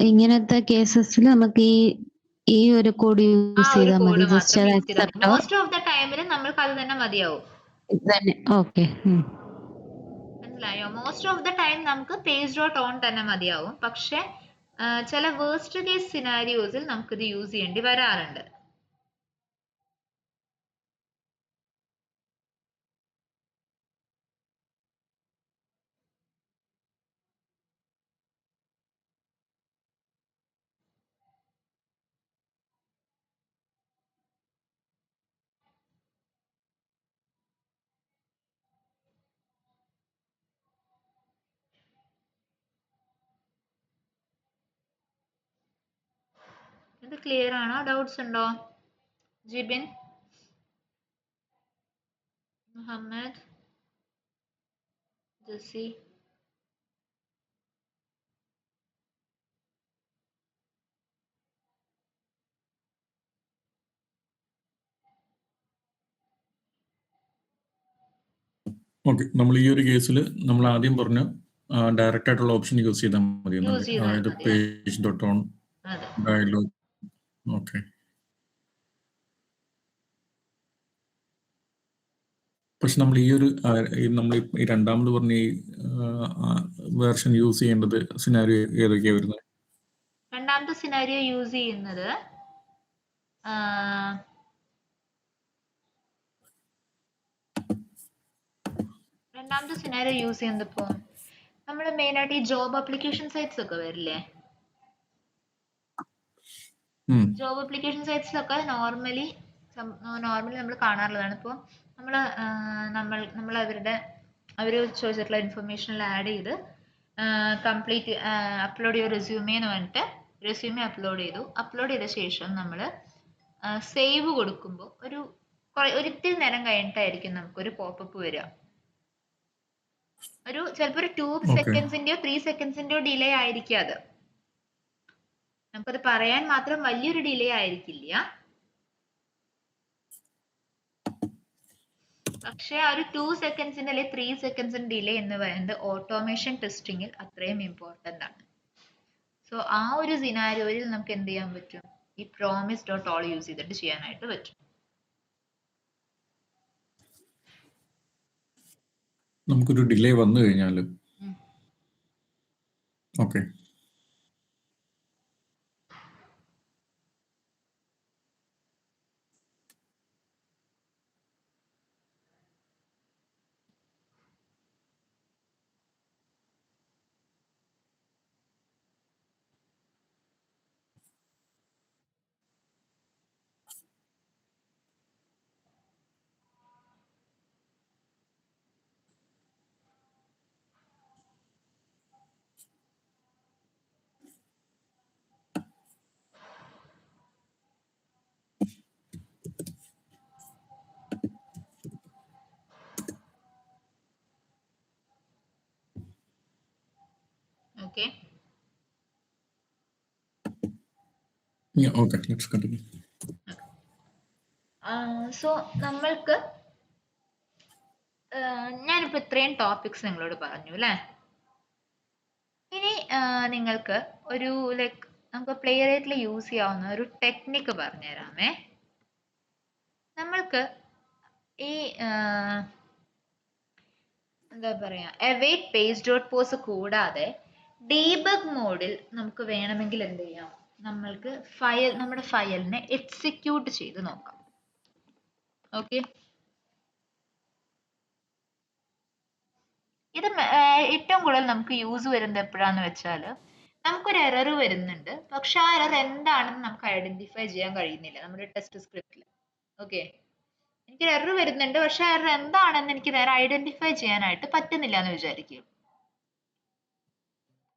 ഇങ്ങനത്തെ കേസസിൽ നമുക്ക് ഈ ഒരു കോഡ് യൂസ് ചെയ്താൽ മതി. ജസ്റ്റ് അത് അക്സെപ്റ്റ് മോസ്റ്റ് ഓഫ് ദ ടൈമിൽ നമ്മൾക്ക് അത് തന്നെ മതിയാവും. ഓക്കെ, മനസ്സിലായോ? മോസ്റ്റ് ഓഫ് ദ ടൈം നമുക്ക് പേജ് ഡോട്ട് ഓൺ തന്നെ മതിയാവും. പക്ഷെ ചില വേർസ്റ്റ് കേസ് സിനാരിയോസിൽ നമുക്കിത് യൂസ് ചെയ്യേണ്ടി വരാറുണ്ട്. ഇത് ക്ലിയർ ആണോ? ഡൗട്ട്സ് ഉണ്ടോ ജിബിൻ? മുഹമ്മദ്, ജസി, ഓക്കെ, നമ്മൾ ഈ ഒരു കേസിൽ നമ്മൾ ആദ്യം പറഞ്ഞ ഡയറക്റ്റ് ആയിട്ടുള്ള ഓപ്ഷൻ യൂസ് ചെയ്താൽ മതി എന്നല്ലേ? യൂസ് ചെയ്താൽ അതായത് മതി. പേജ് ഡോട്ട് ഓൺ അതെ. ഡയലോഗ്. ഓക്കെ, പക്ഷെ നമ്മൾ ഈ ഒരു നമ്മൾ ഈ രണ്ടാമത് പറഞ്ഞ ഈ വേർഷൻ യൂസ് ചെയ്യേണ്ടത് സിനാരിയോ ഏതൊക്കെയാണ് വരുന്നത്? രണ്ടാമത്തെ സിനാരിയോ യൂസ് ചെയ്യുന്നത് ഇപ്പോ നമ്മൾ മെയിൻ ആയിട്ട് ഈ ജോബ് ആപ്ലിക്കേഷൻ സൈറ്റ്സ് ഒക്കെ വരില്ലേ? ജോബ് ആപ്ലിക്കേഷൻ സൈറ്റ്സിലൊക്കെ നോർമലി നമ്മൾ കാണാറുള്ളതാണ്. ഇപ്പോൾ നമ്മൾ അവർ ചോദിച്ചിട്ടുള്ള ഇൻഫർമേഷനിൽ ആഡ് ചെയ്ത് കംപ്ലീറ്റ് അപ്ലോഡ് ചെയ്ത റെസ്യൂമേ എന്ന് പറഞ്ഞിട്ട് റെസ്യൂമേ അപ്ലോഡ് ചെയ്ത ശേഷം നമ്മൾ സേവ് കൊടുക്കുമ്പോൾ ഒരിത്തിരി നേരം കഴിഞ്ഞിട്ടായിരിക്കും നമുക്കൊരു പോപ്പപ്പ് വരിക. ചിലപ്പോൾ ഒരു 2 സെക്കൻഡ്സിന്റെയോ 3 സെക്കൻഡ്സിന്റെയോ ഡിലേ ആയിരിക്കും അത്. നമുക്കത് പറയാൻ മാത്രം വലിയൊരു ഡിലേ ആയിരിക്കില്ല, പക്ഷെ ആ ഒരു 2 സെക്കൻഡ്സിന്റെ അല്ലെങ്കിൽ 3 സെക്കൻഡ്സിന്റെ ഡിലേ എന്ന് പറയുന്നത് ഓട്ടോമേഷൻ ടെസ്റ്റിംഗിൽ അത്രയും ഇമ്പോർട്ടന്റ് ആണ്. സോ ആ ഒരു സിനാരിയോയിൽ നമുക്ക് എന്ത് ചെയ്യാൻ പറ്റും? ഈ പ്രോമിസ് ഡോട്ട് ഓൾ യൂസ് ചെയ്തിട്ട് ചെയ്യാനായിട്ട് പറ്റും. നമുക്കൊരു ഡിലേ വന്നു കഴിഞ്ഞാൽ okay, Okay. yeah, okay, let's continue. So നമ്മൾക്ക് ഞാനിപ്പോൾ ഇത്രയും ടോപ്പിക്സ് നിങ്ങളോട് പറഞ്ഞു അല്ലേ? ഇനി നിങ്ങൾക്ക് ഒരു നമുക്ക് പ്ലേ റൈറ്റിൽ യൂസ് ചെയ്യാവുന്ന ഒരു ടെക്നിക്ക് പറഞ്ഞുതരാമേ. നമ്മൾക്ക് ഈ എന്താ പറയാ await page dot pose കൂടാതെ ഡീബഗ് മോഡിൽ നമുക്ക് വേണമെങ്കിൽ എന്ത് ചെയ്യാം? നമ്മൾക്ക് നമ്മുടെ ഫയലിനെ എക്സിക്യൂട്ട് ചെയ്ത് നോക്കാം. ഓക്കെ, ഇത് ഏറ്റവും കൂടുതൽ നമുക്ക് യൂസ് വരുന്നത് എപ്പോഴാന്ന് വെച്ചാൽ നമുക്കൊരു എറർ വരുന്നുണ്ട്, പക്ഷെ ആ എറർ എന്താണെന്ന് നമുക്ക് ഐഡന്റിഫൈ ചെയ്യാൻ കഴിയുന്നില്ല നമ്മുടെ ടെസ്റ്റ് സ്ക്രിപ്റ്റിൽ. ഓക്കെ, എനിക്കൊരു എറർ വരുന്നുണ്ട്, പക്ഷെ ആ എറർ എന്താണെന്ന് എനിക്ക് നേരെ ഐഡന്റിഫൈ ചെയ്യാനായിട്ട് പറ്റുന്നില്ല എന്ന് വിചാരിക്കും.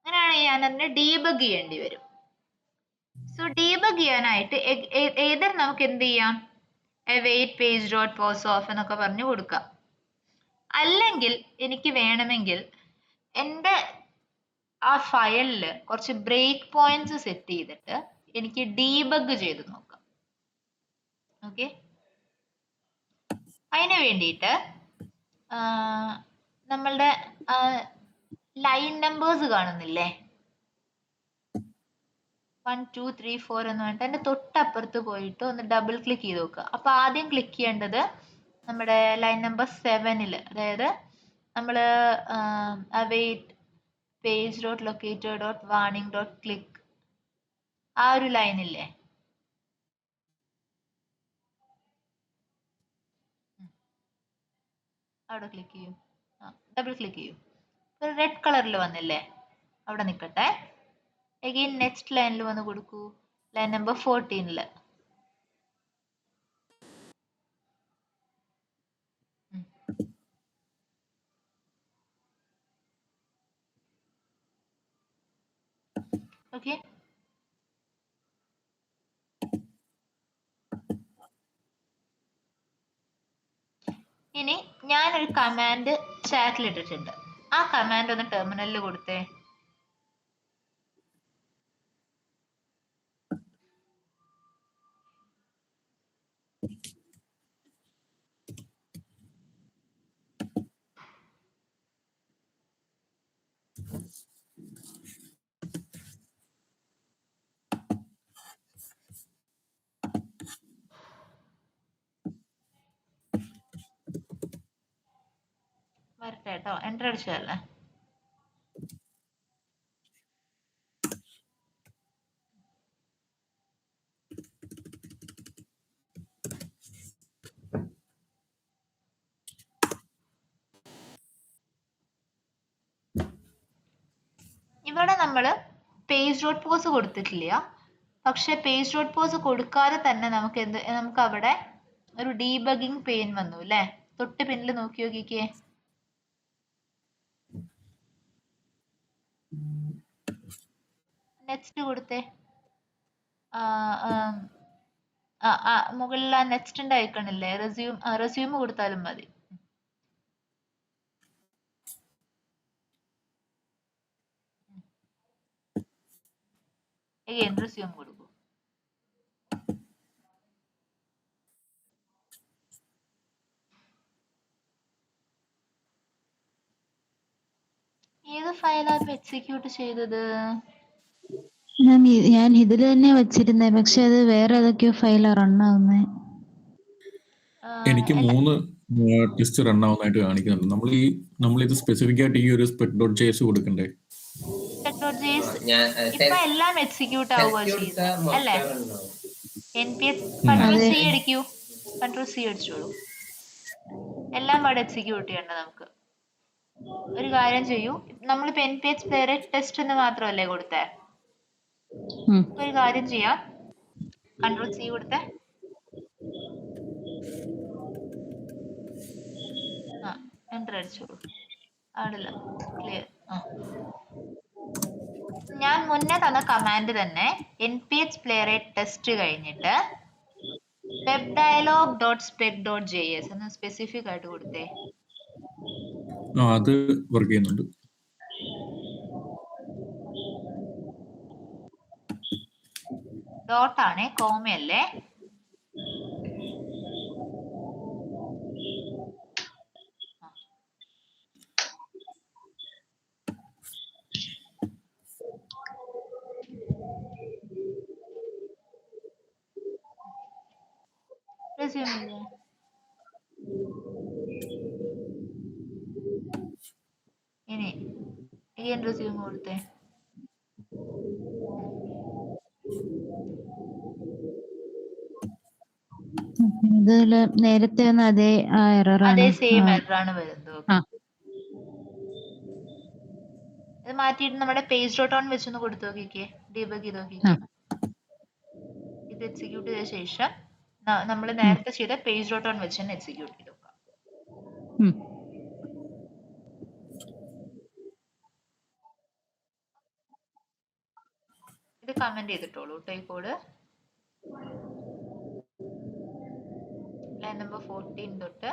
അങ്ങനെയാണെങ്കിൽ ഞാൻ അതിനെ ഡീബഗ് ചെയ്യേണ്ടി വരും. സോ ഡീബഗ് ചെയ്യാനായിട്ട് ഏതർ നമുക്ക് എന്ത് ചെയ്യാം? await page dot pose off എന്നൊക്കെ പറഞ്ഞു കൊടുക്കാം. അല്ലെങ്കിൽ എനിക്ക് വേണമെങ്കിൽ എൻ്റെ ആ ഫയലിൽ കുറച്ച് ബ്രേക്ക് പോയിന്റ്സ് സെറ്റ് ചെയ്തിട്ട് എനിക്ക് ഡീബഗ് ചെയ്ത് നോക്കാം. ഓക്കെ, അതിന് വേണ്ടിയിട്ട് നമ്മളുടെ ലൈൻ നമ്പേഴ്സ് കാണുന്നില്ലേ? 1 2 3 4 എന്ന് പറഞ്ഞിട്ട് അതിന്റെ തൊട്ടപ്പുറത്ത് പോയിട്ട് ഒന്ന് ഡബിൾ ക്ലിക്ക് ചെയ്ത് നോക്കുക. അപ്പൊ ആദ്യം ക്ലിക്ക് ചെയ്യേണ്ടത് നമ്മുടെ ലൈൻ നമ്പർ 7ൽ, അതായത് നമ്മൾ await page dot locator dot warning dot click ആ ഒരു ലൈനില്ലേ, അവിടെ ക്ലിക്ക് ചെയ്യൂ. ഡബിൾ ക്ലിക്ക് ചെയ്യൂ. ഒരു റെഡ് കളറിൽ വന്നില്ലേ? അവിടെ നിൽക്കട്ടെ. അഗെയിൻ നെക്സ്റ്റ് ലൈനിൽ വന്ന് കൊടുക്കൂ, ലൈൻ നമ്പർ 14ൽ. ഓക്കെ, ഇനി ഞാനൊരു കമാൻഡ് ചാറ്റിൽ ഇട്ടിട്ടുണ്ട്. ആ കമാൻഡ് ഒന്ന് ടെർമിനലിൽ കൊടുത്തേ. വരട്ടെ കേട്ടോ, എൻ്റർ അടിച്ചതല്ലേ. ഇവിടെ നമ്മൾ പേജ് ഡോട്ട് പോസ് കൊടുത്തിട്ടില്ല. പക്ഷെ പേജ് ഡോട്ട് പോസ് കൊടുക്കാതെ തന്നെ നമുക്ക് അവിടെ ഒരു ഡീബഗിങ് പെയിൻ വന്നു അല്ലേ? തൊട്ട് പിന്നിൽ നോക്കി നോക്കിക്കേ. നെക്സ്റ്റ് കൊടുത്തേ. മുകളിൽ ആ നെക്സ്റ്റിന്റെ ഐക്കണില്ലേ, റെസ്യൂം കൊടുത്താലും മതി. റെസ്യൂം കൊടുക്കൂ. ഏത് ഫയലാണ് എക്സിക്യൂട്ട് ചെയ്തത്? ഞാൻ ഇതിൽ തന്നെ വെച്ചിരുന്നേ, പക്ഷെ അത് വേറെ ഏതൊക്കെയോ ഫയലാ റൺ ആവുന്നേ. എനിക്ക് 3 ടെസ്റ്റ് റൺ ആവുന്നതായിട്ട് കാണിക്കുന്നുണ്ട്. നമ്മളിത് സ്പെസിഫിക് ആയിട്ട് ഈ ഒരു spec.js കൊടുക്കണ്ടേ? ഇപ്പൊ എല്ലാം എക്സിക്യൂട്ട് ആവുക ചെയ്യുന്നത് അല്ലേ? npx Ctrl+C അടിക്കൂ, Ctrl+C അടിച്ചോളൂ. എല്ലാം അവിടെ എക്സിക്യൂട്ട് ചെയ്യണ്ട. നമുക്ക് ഒരു കാര്യം ചെയ്യൂ, നമ്മളിപ്പോ npx playwright ടെസ്റ്റ് എന്ന് മാത്രമല്ലേ കൊടുത്തേ? ഒരു കാര്യം ചെയ്യാം, Ctrl+C കൊടുത്തേ. എൻ്റർ അടിച്ചോളൂ. ആണല്ലോ, ക്ലിയർ. ഞാൻ മുന്നേ തന്ന കമാൻഡ് തന്നെ npx playwright ടെസ്റ്റ് കഴിഞ്ഞിട്ട് webdialog.spec.js എന്ന് സ്പെസിഫിക് ആയിട്ട് കൊടുത്തേ. അത് വർക്ക് ചെയ്യുന്നുണ്ട്. ഡോട്ട് ആണേ, കോമയല്ലേ. റെസ്യൂം ഇല്ലേ? ഇനി റെസ്യൂം കൊടുത്തേ. ഇതില് നേരത്തെ വന്ന അതേ അതേ സെയിം എററാണ് വരുന്നത്. ഇത് മാറ്റിയിട്ട് നമ്മുടെ പേജ് ഡോട്ട് ഓൺ വെച്ചൊന്ന് കൊടുത്തു നോക്കിക്കേ, ഡീബഗ് ചെയ്ത് നോക്കിക്കേ. ഇത് എക്സിക്യൂട്ട് ചെയ്ത ശേഷം നമ്മൾ നേരത്തെ ചെയ്ത പേജ് ഡോട്ട് ഓൺ വെച്ച് തന്നെ എക്സിക്യൂട്ട് ചെയ്ത് നോക്കാം. ഇത് കമന്റ് ചെയ്തിട്ടോളൂ കേട്ടോ. ഈ കോഡ് ലൈൻ നമ്പർ 14 തൊട്ട്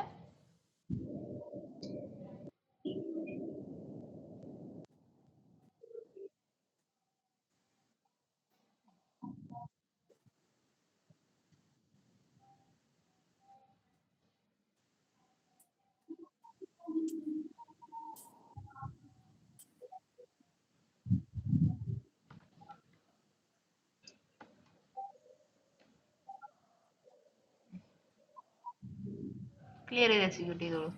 ക്ലിയർ ചെയ്ത് എക്സിക്യൂട്ട് ചെയ്തോളൂ.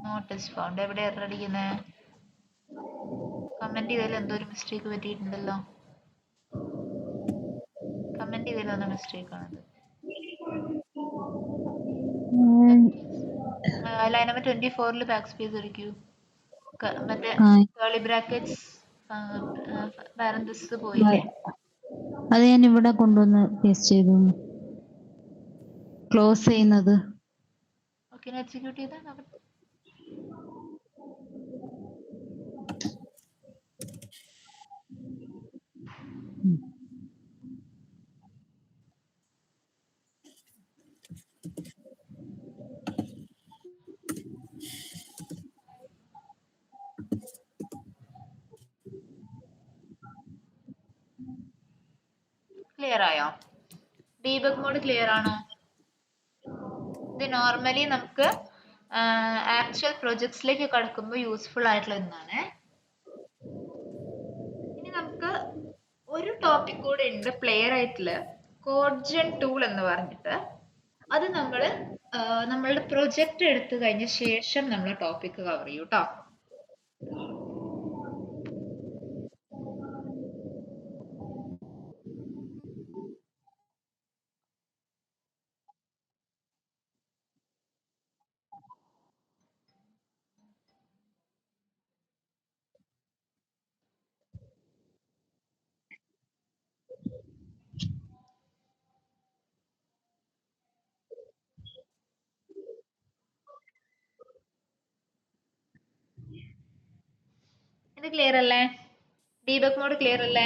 നോട്ടീസ് ഫൗണ്ട് എവിടെ എറർ അടിക്കുന്നത്? കമന്റ് ചെയ്തതിൽ എന്തോ ഒരു മിസ്റ്റേക്ക് പറ്റിയിട്ടുണ്ടല്ലോ. കമന്റ് ചെയ്തതിൽ വന്ന മിസ്റ്റേക്ക് ആണത്. ലൈൻ നമ്പർ 24 ബാക്ക് സ്പേസ് അടിക്കൂ. മറ്റേ കേളി ബ്രാക്കറ്റ്സ് പാരന്തസിസ് പോയില്ലേ? അത് ഞാൻ ഇവിടെ കൊണ്ടുവന്ന് പേസ്റ്റ് ചെയ്തു. ക്ലോസ് ചെയ്യുന്നത്. ഓക്കെ, എക്സിക്യൂട്ട് ചെയ്താൽ ക്ലിയർ ആയോ? ഡീബഗ് മോഡ് ക്ലിയർ ആണോ? ഇത് നോർമലി നമുക്ക് ആക്ച്വൽ പ്രൊജക്ട്സിലേക്ക് കടക്കുമ്പോൾ യൂസ്ഫുൾ ആയിട്ടുള്ള ഒന്നാണ്. ഇനി നമുക്ക് ഒരു ടോപ്പിക് കൂടെ ഉണ്ട് പ്ലെയർ ആയിട്ടുള്ള കോഡ്ജൻ ടൂൾ എന്ന് പറഞ്ഞിട്ട്. അത് നമ്മൾ നമ്മളുടെ പ്രൊജക്ട് എടുത്തു കഴിഞ്ഞ ശേഷം നമ്മൾ ടോപ്പിക് കവർ ചെയ്യും കേട്ടോ. ഇത് ക്ലിയർ അല്ലേ? ഡീബഗ് മോഡ് ക്ലിയർ അല്ലേ?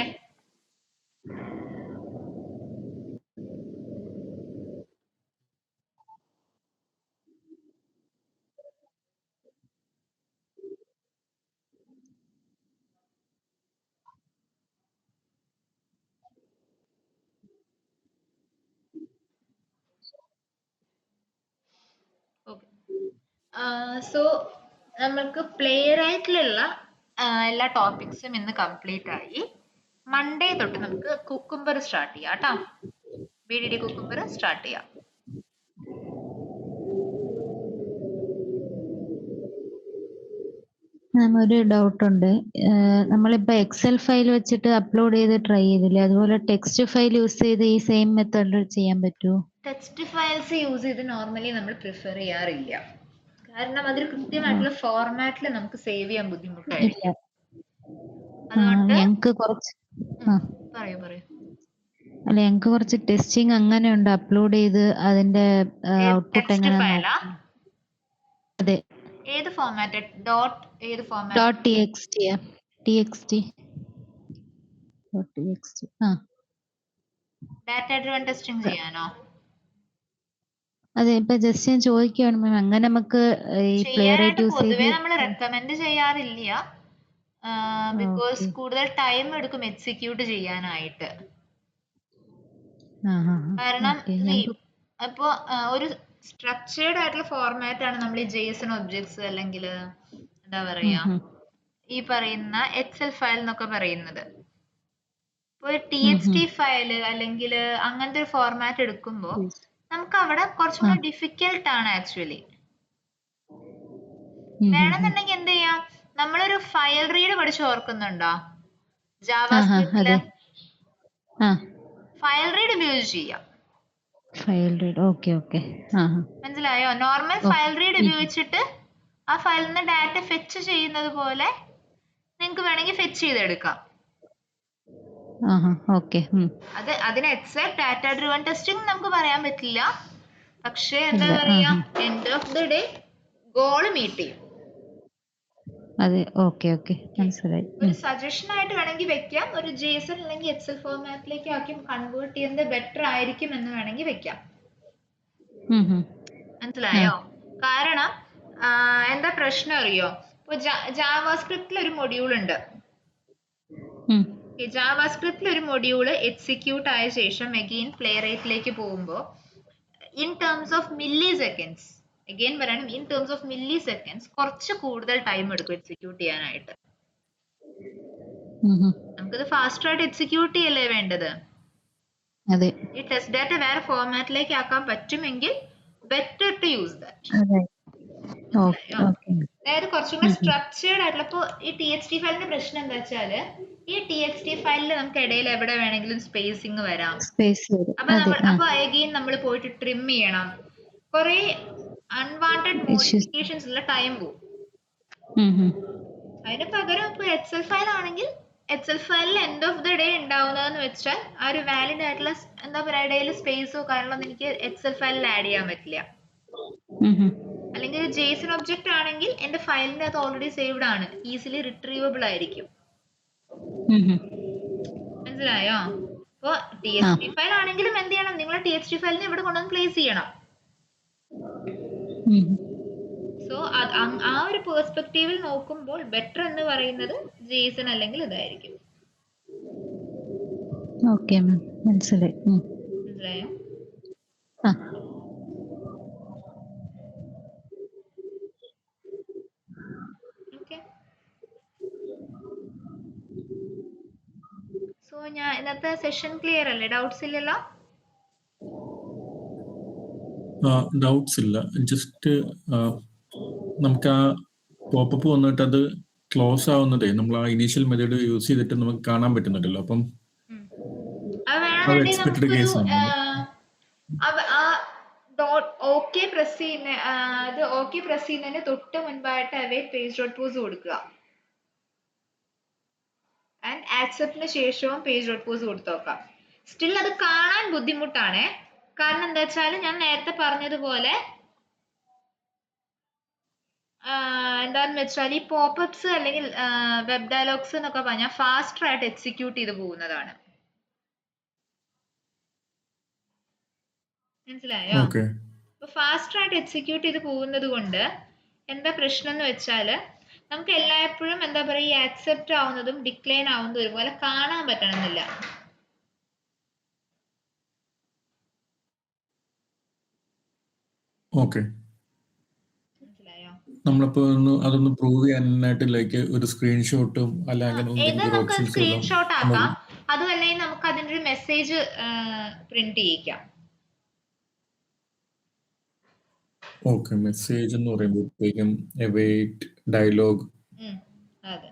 ഓക്കെ. സോ നമ്മൾക്ക് പ്ലെയർ ആയിട്ടുള്ള എല്ലാ ടോപ്പിക്സും ഇന്ന് കംപ്ലീറ്റ് ആയി. മൺഡേ തൊട്ട് നമുക്ക് കുക്കുംബർ സ്റ്റാർട്ട് ചെയ്യാം കേട്ടോ. BDD കുക്കുംബർ സ്റ്റാർട്ട് ചെയ്യാം. ഒരു ഡൗട്ട് ഉണ്ട്. നമ്മളിപ്പോ എക്സൽ ഫയൽ വെച്ചിട്ട് അപ്ലോഡ് ചെയ്ത് ട്രൈ ചെയ്തില്ലേ, അതുപോലെ ടെക്സ്റ്റ് ഫയൽ യൂസ് ചെയ്ത് ഈ സെയിം മെത്തേഡിൽ ചെയ്യാൻ പറ്റുമോ? ടെക്സ്റ്റ് ഫയൽസ് യൂസ് ചെയ്ത് നോർമലി നമ്മൾ പ്രിഫർ ചെയ്യാറില്ല. കാരണം അതിൽ കൃത്യമായിട്ടുള്ള ഫോർമാറ്റിൽ നമുക്ക് സേവ് ചെയ്യാൻ ബുദ്ധിമുട്ടായിരിക്കും. അതുകൊണ്ട് ഞങ്ങക്ക് കുറച്ച് പറയൂ പറയൂ. അല്ല, ഞങ്ങക്ക് കുറച്ച് ടെസ്റ്റിംഗ് അങ്ങനെ ഉണ്ട്. അപ്ലോഡ് ചെയ്ത് അതിന്റെ ഔട്ട്പുട്ട് എങ്ങനെ? അതെ. ഏത് ഫോർമാറ്റ്? ഡോട്ട് ഏത് format? Dot txt. Data driven testing ചെയ്യാനോ? അതെ, ഇപ്പൊ ജസ്റ്റ് ഞാൻ ചോദിക്കുകയാണ് മാം, അങ്ങനെ നമുക്ക് ഈ പ്ലെയർ ആയിട്ട് യൂസ് ചെയ്ത് പൊതുവേ നമ്മൾ റെക്കമെൻഡ് ചെയ്യാറില്ല. ബിക്കോസ് കൂടുതൽ ടൈം എടുക്കും എക്സിക്യൂട്ട് ചെയ്യാനായിട്ട്. കാരണം അപ്പോ ഒരു സ്ട്രക്ചേർഡ് ആയിട്ടുള്ള ഫോർമാറ്റ് ആണ് നമ്മൾ ഈ JSON ഒബ്ജക്ട്സ് അല്ലെങ്കിൽ എന്താ പറയാ ഈ പറയുന്ന എക്സൽ ഫയൽ എന്നൊക്കെ പറയുന്നത്. ഇപ്പൊ TXT ഫയൽ അല്ലെങ്കിൽ അങ്ങനത്തെ ഒരു ഫോർമാറ്റ് എടുക്കുമ്പോൾ നമുക്ക് അവിടെ കുറച്ചും കൂടി ഡിഫിക്കൽട്ട് ആണ് ആക്ച്വലി. വേണമെന്നുണ്ടെങ്കിൽ എന്ത് ചെയ്യാം, നമ്മളൊരു ഫയൽ റീഡ് പഠിച്ച് ഓർക്കുന്നുണ്ടോ? ജാവാസ്ക്രിപ്റ്റില് ഫയൽ റീഡ് ഉപയോഗിച്ച് ചെയ്യാം. മനസ്സിലായോ? നോർമൽ ഫയൽ റീഡ് ഉപയോഗിച്ചിട്ട് ആ ഫയലിൽ നിന്ന് ഡാറ്റ ഫെച്ച് ചെയ്യുന്നത് പോലെ നിങ്ങൾക്ക് വേണമെങ്കിൽ ഫെച്ച് ചെയ്തെടുക്കാം. അതിന് എക്സാക്ട് ഡാറ്റ ഡ്രിവൺ ടെസ്റ്റിംഗ് നമുക്ക് പറയാൻ പറ്റില്ല. പക്ഷെ എന്താ പറയാ, end of the day goal meet ചെയ്യും. ഒരു സജഷൻ ആയിട്ട് വേണമെങ്കിൽ വെക്കാം, ഒരു JSON അല്ലെങ്കിൽ എക്സൽ ഫോർമാറ്റിലേക്ക് ആക്കി കൺവേർട്ട് ചെയ്യുന്നത് ബെറ്റർ ആയിരിക്കും എന്ന് വേണമെങ്കിൽ വെക്കാം. മനസ്സിലായോ? കാരണം എന്താ പ്രശ്നം അറിയോ? ഇപ്പൊ ജാവാസ്ക്രിപ്റ്റിൽ ഒരു മൊഡ്യൂൾ ഉണ്ട്. ജാവാസ്ക്രിപ്റ്റിൽ ഒരു മൊഡ്യൂൾ എക്സിക്യൂട്ട് ആയ ശേഷം അഗെയിൻ പ്ലേറൈറ്റിലേക്ക് പോകുമ്പോൾ in terms of milliseconds, again പറയണം, in terms of milliseconds കുറച്ച് കൂടുതൽ ടൈം എടുക്കും എക്സിക്യൂട്ട് ചെയ്യാനായിട്ട്. നമുക്കത് ഫാസ്റ്റർ ആയിട്ട് എക്സിക്യൂട്ട് ചെയ്യല്ലേ വേണ്ടത്. ഈ ടെസ്റ്റ് ഡാറ്റ വേറെ ഫോർമാറ്റിലേക്ക് ആക്കാൻ പറ്റുമെങ്കിൽ ബെറ്റർ ടു യൂസ് ദാറ്റ്. അതായത് കുറച്ചും കൂടെ സ്ട്രക്ചേർഡ് ആയിട്ടുള്ള. ഇപ്പൊ ഈ TXT ഫയലിന്റെ പ്രശ്നം എന്താ വെച്ചാല്, ഈ TXT ഫയലിൽ നമുക്ക് ഇടയിൽ എവിടെ വേണമെങ്കിലും സ്പേസിങ് വരാം. അപ്പൊ അഗെയിൻ നമ്മൾ പോയിട്ട് ട്രിം ചെയ്യണം. കുറെ അൺവാണ്ടഡ് മോഡിഫിക്കേഷൻസ് ഉള്ള ടൈം പോകും. അതിന് പകരം ഇപ്പൊ എക്സൽ ഫയൽ ആണെങ്കിൽ എക്സൽ ഫയലിൽ എൻഡ് ഓഫ് ദി ഡേ ഉണ്ടാവുന്നതെന്ന് വെച്ചാൽ ആ ഒരു വാലിഡ് ആയിട്ടുള്ള എന്താ പറയാ ഇടയിൽ സ്പേസോ കാര്യങ്ങളൊന്നും എനിക്ക് എക്സൽ ഫയലിൽ ആഡ് ചെയ്യാൻ പറ്റില്ല. അല്ലെങ്കിൽ ഒരു JSON ഒബ്ജക്റ്റ് ആണെങ്കിൽ എന്റെ ഫയലിന്റെ അത് ഓൾറെഡി സേവ്ഡ് ആണ്, ഈസിലി റിട്രീവബിൾ ആയിരിക്കും. മനസ്സിലായോ? ഇപ്പൊ TXT ഫയൽ ആണെങ്കിലും എന്ത് ചെയ്യണം, നിങ്ങൾ TXT ഫയലിനെ ഇവിടെ കൊണ്ടുവന്ന് പ്ലേസ് ചെയ്യണം. സോ ആ ഒരു പെർസ്പെക്റ്റീവിൽ നോക്കുമ്പോൾ ബെറ്റർ എന്ന് പറയുന്നത് JSON അല്ലെങ്കിൽ ഇതായിരിക്കും. ഓക്കെ മാം, മനസ്സിലായി. മനസ്സിലായോ? ആ ഓക്കെ. സോ ഞാൻ ഇന്നത്തെ സെഷൻ ക്ലിയർ അല്ലേ? ഡൗട്ട്സ് ഇല്ലല്ലോ? ഡൗട്ട്സ് ഇല്ല. ജസ്റ്റ് നമുക്ക് ആ പോപ്പപ്പ് വന്നിട്ട് അത് ക്ലോസ് ആവുന്നതേ നമ്മൾ ആ ഇനീഷ്യൽ മെത്തേഡ് യൂസ് ചെയ്തിട്ട് നമുക്ക് കാണാൻ പറ്റുന്നുണ്ടല്ലോ. അപ്പം അത് അത് വേണമെന്നുണ്ടെങ്കിൽ എക്സ്പെക്ടഡ് നമുക്കൊരു കേസ് ആണ്. ആ ഡോട്ട് ഓക്കെ പ്രസ് ചെയ്യുന്ന അത് ഓക്കെ പ്രസ് ചെയ്യുന്നതിന് തൊട്ട് മുൻപായിട്ട് അവൈറ്റ് പേജ് ഡോട്ട് പോസ് കൊടുക്കുക. ആൻഡ് ആക്സെപ്റ്റിന് ശേഷവും പേജ് ഡോട്ട് പോസ് കൊടുത്തു നോക്കാം. സ്റ്റിൽ അത് കാണാൻ ബുദ്ധിമുട്ടാണ്. കാരണം എന്താ വെച്ചാൽ ഞാൻ നേരത്തെ പറഞ്ഞതുപോലെ എന്താന്ന് വെച്ചാൽ ഈ പോപ്പപ്സ് അല്ലെങ്കിൽ വെബ് ഡയലോഗ്സ് എന്നൊക്കെ പറഞ്ഞാൽ ഫാസ്റ്റർ ആയിട്ട് എക്സിക്യൂട്ട് ചെയ്ത് പോകുന്നതാണ്. മനസ്സിലായോ? ഓക്കെ. അപ്പൊ ഫാസ്റ്റർ ആയിട്ട് എക്സിക്യൂട്ട് ചെയ്ത് പോകുന്നത് കൊണ്ട് എന്താ പ്രശ്നം എന്ന് വെച്ചാൽ നമുക്ക് എല്ലായ്പ്പോഴും എന്താ പറയുക, ഈ ആക്സെപ്റ്റ് ആവുന്നതും ഡിക്ലൈൻ ആവുന്നതും ഒരുപോലെ കാണാൻ പറ്റണമെന്നില്ല. ഓക്കെ. മനസ്സിലായോ? നമ്മളിപ്പോ അതൊന്ന് പ്രൂവ് ചെയ്യാനായിട്ട് ലൈക്ക് ഒരു സ്ക്രീൻഷോട്ടും അല്ല അങ്ങനെ ഇത് എന്തെങ്കിലും ഒരു നമുക്ക് ഓപ്ഷൻസ് സ്ക്രീൻഷോട്ട് ആക്കാം. അതും അല്ലെങ്കിൽ നമുക്ക് അതിൻ്റെ ഒരു മെസ്സേജ് പ്രിന്റ് ചെയ്യിക്കാം. ഓക്കെ. മെസ്സേജ് എന്ന് പറയുമ്പോഴത്തേക്കും await dialogue അതെ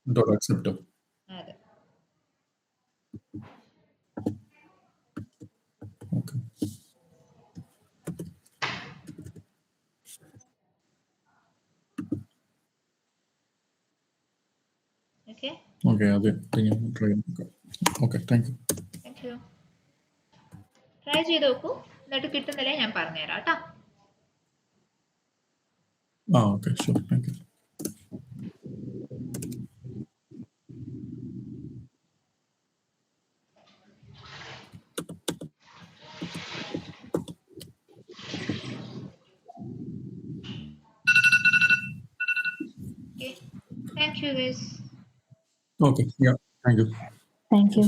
dot accept. അതെ. ഓക്കെ. Okay okay. അത് ഞാൻ ട്രൈ നോക്കാം. Okay. Thank you. Thank you. Try ചെയ്ത് നോക്കൂ. എന്നിട്ട് കിട്ടുന്നില്ലേ ഞാൻ പറഞ്ഞുതരാം കേട്ടോ. Okay. Sure. Thank you. Okay. Thank you guys. Okay. Yeah. Thank you. Thank you.